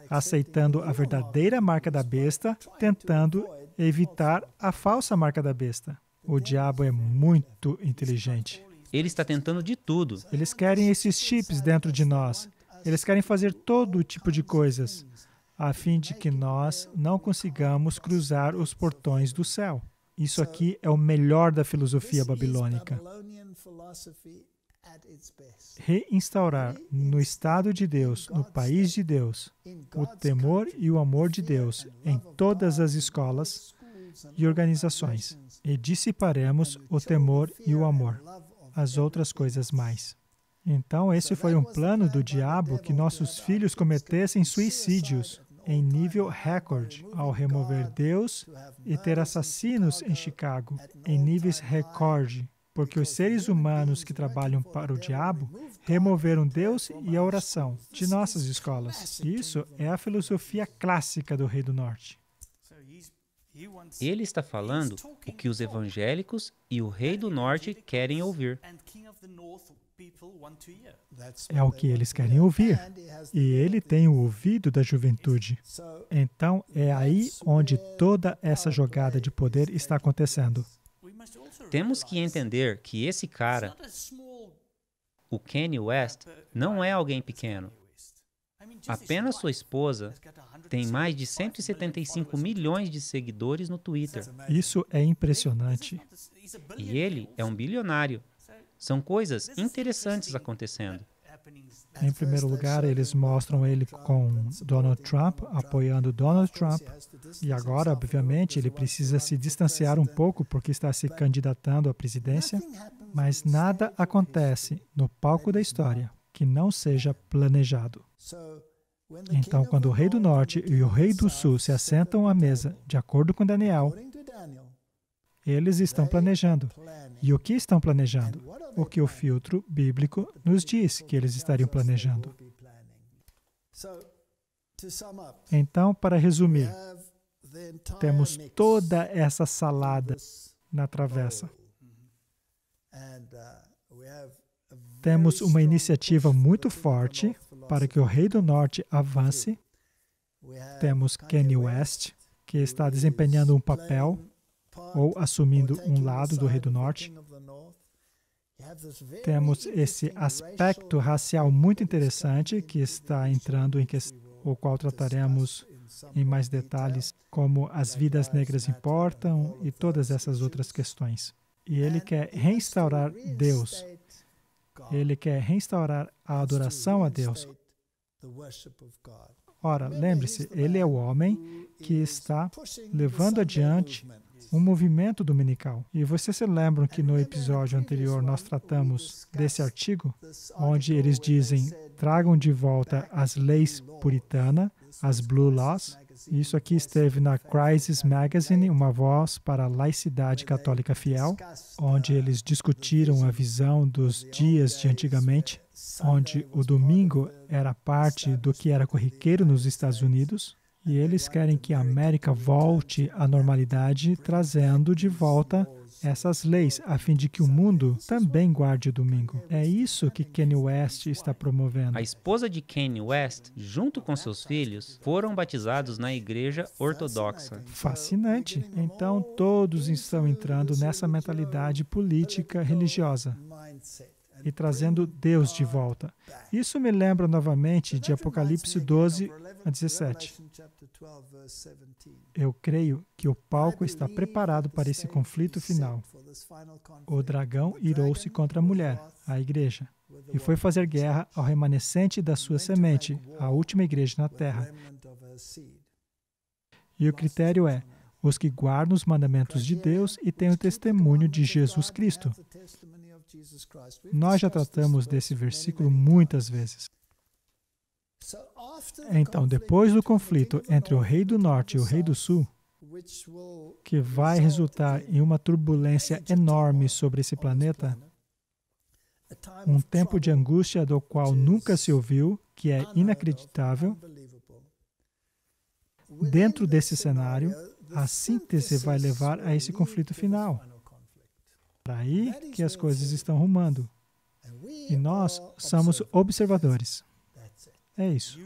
Speaker 2: aceitando a verdadeira marca da besta, tentando evitar a falsa marca da besta. O diabo é muito inteligente.
Speaker 1: Ele está tentando de tudo.
Speaker 2: Eles querem esses chips dentro de nós. Eles querem fazer todo tipo de coisas, a fim de que nós não consigamos cruzar os portões do céu. Isso aqui é o melhor da filosofia babilônica. Reinstaurar no estado de Deus, no país de Deus, o temor e o amor de Deus em todas as escolas e organizações. E dissiparemos o temor e o amor, as outras coisas mais. Então, esse foi um plano do diabo que nossos filhos cometessem suicídios em nível recorde, ao remover Deus e ter assassinos em Chicago em níveis recorde, porque os seres humanos que trabalham para o diabo removeram Deus e a oração de nossas escolas. Isso é a filosofia clássica do Rei do Norte.
Speaker 1: Ele está falando o que os evangélicos e o Rei do Norte querem ouvir.
Speaker 2: É o que eles querem ouvir. E ele tem o ouvido da juventude. Então, é aí onde toda essa jogada de poder está acontecendo.
Speaker 1: Temos que entender que esse cara, o Kanye West, não é alguém pequeno. Apenas sua esposa tem mais de 175 milhões de seguidores no Twitter.
Speaker 2: Isso é impressionante.
Speaker 1: E ele é um bilionário. São coisas interessantes acontecendo.
Speaker 2: Em primeiro lugar, eles mostram ele com Donald Trump, apoiando Donald Trump. E agora, obviamente, ele precisa se distanciar um pouco porque está se candidatando à presidência. Mas nada acontece no palco da história que não seja planejado. Então, quando o Rei do Norte e o Rei do Sul se assentam à mesa, de acordo com Daniel, eles estão planejando. E o que estão planejando? O que o filtro bíblico nos diz que eles estariam planejando. Então, para resumir, temos toda essa salada na travessa. Temos uma iniciativa muito forte para que o Rei do Norte avance. Temos Kanye West, que está desempenhando um papel ou assumindo um lado do Rei do Norte. Temos esse aspecto racial muito interessante que está entrando em questão, o qual trataremos em mais detalhes, como as vidas negras importam e todas essas outras questões. E ele quer restaurar Deus. Ele quer restaurar a adoração a Deus. Ora, lembre-se, ele é o homem que está levando adiante um movimento dominical. E vocês se lembram que no episódio anterior nós tratamos desse artigo, onde eles dizem, tragam de volta as leis puritanas, as Blue Laws. Isso aqui esteve na Crisis Magazine, uma voz para a laicidade católica fiel, onde eles discutiram a visão dos dias de antigamente, onde o domingo era parte do que era corriqueiro nos Estados Unidos, e eles querem que a América volte à normalidade, trazendo de volta essas leis, a fim de que o mundo também guarde o domingo. É isso que Kanye West está promovendo.
Speaker 1: A esposa de Kanye West, junto com seus filhos, foram batizados na igreja ortodoxa.
Speaker 2: Fascinante. Então, todos estão entrando nessa mentalidade política religiosa e trazendo Deus de volta. Isso me lembra novamente de Apocalipse 12 a 17. Eu creio que o palco está preparado para esse conflito final. O dragão irou-se contra a mulher, a igreja, e foi fazer guerra ao remanescente da sua semente, a última igreja na terra. E o critério é os que guardam os mandamentos de Deus e têm o testemunho de Jesus Cristo. Nós já tratamos desse versículo muitas vezes. Então, depois do conflito entre o Rei do Norte e o Rei do Sul, que vai resultar em uma turbulência enorme sobre esse planeta, um tempo de angústia do qual nunca se ouviu, que é inacreditável. Dentro desse cenário, a síntese vai levar a esse conflito final. Para aí que as coisas estão rumando. E nós somos observadores. É isso.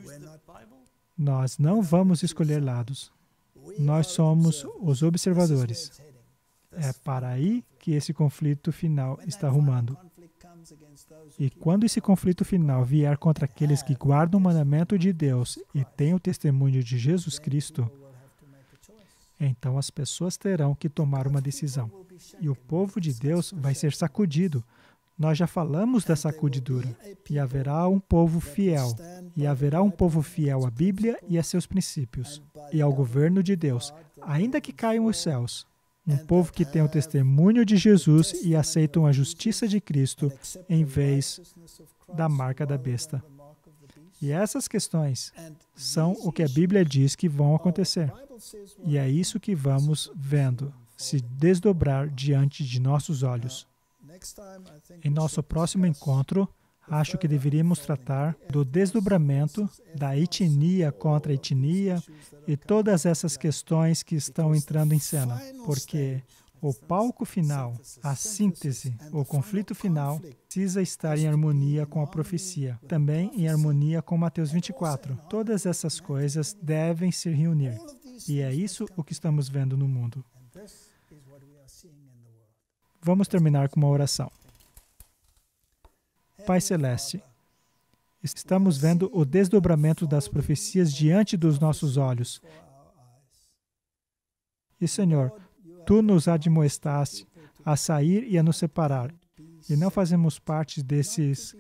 Speaker 2: Nós não vamos escolher lados. Nós somos os observadores. É para aí que esse conflito final está rumando. E quando esse conflito final vier contra aqueles que guardam o mandamento de Deus e têm o testemunho de Jesus Cristo, então as pessoas terão que tomar uma decisão. E o povo de Deus vai ser sacudido. Nós já falamos da sacudidura. E haverá um povo fiel. E haverá um povo fiel à Bíblia e a seus princípios. E ao governo de Deus, ainda que caiam os céus. Um povo que tem o testemunho de Jesus e aceitam a justiça de Cristo em vez da marca da besta. E essas questões são o que a Bíblia diz que vão acontecer. E é isso que vamos vendo se desdobrar diante de nossos olhos. Em nosso próximo encontro, acho que deveríamos tratar do desdobramento da etnia contra etnia e todas essas questões que estão entrando em cena, porque o palco final, a síntese, o conflito final, precisa estar em harmonia com a profecia, também em harmonia com Mateus 24. Todas essas coisas devem se reunir. E é isso o que estamos vendo no mundo. Vamos terminar com uma oração. Pai Celeste, estamos vendo o desdobramento das profecias diante dos nossos olhos. E, Senhor, Tu nos admoestaste a sair e a nos separar, e não fazemos parte desses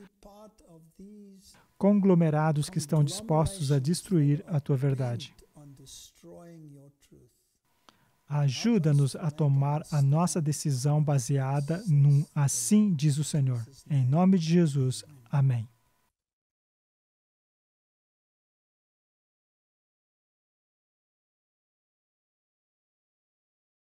Speaker 2: conglomerados que estão dispostos a destruir a Tua verdade. Ajuda-nos a tomar a nossa decisão baseada num assim diz o Senhor. Em nome de Jesus. Amém.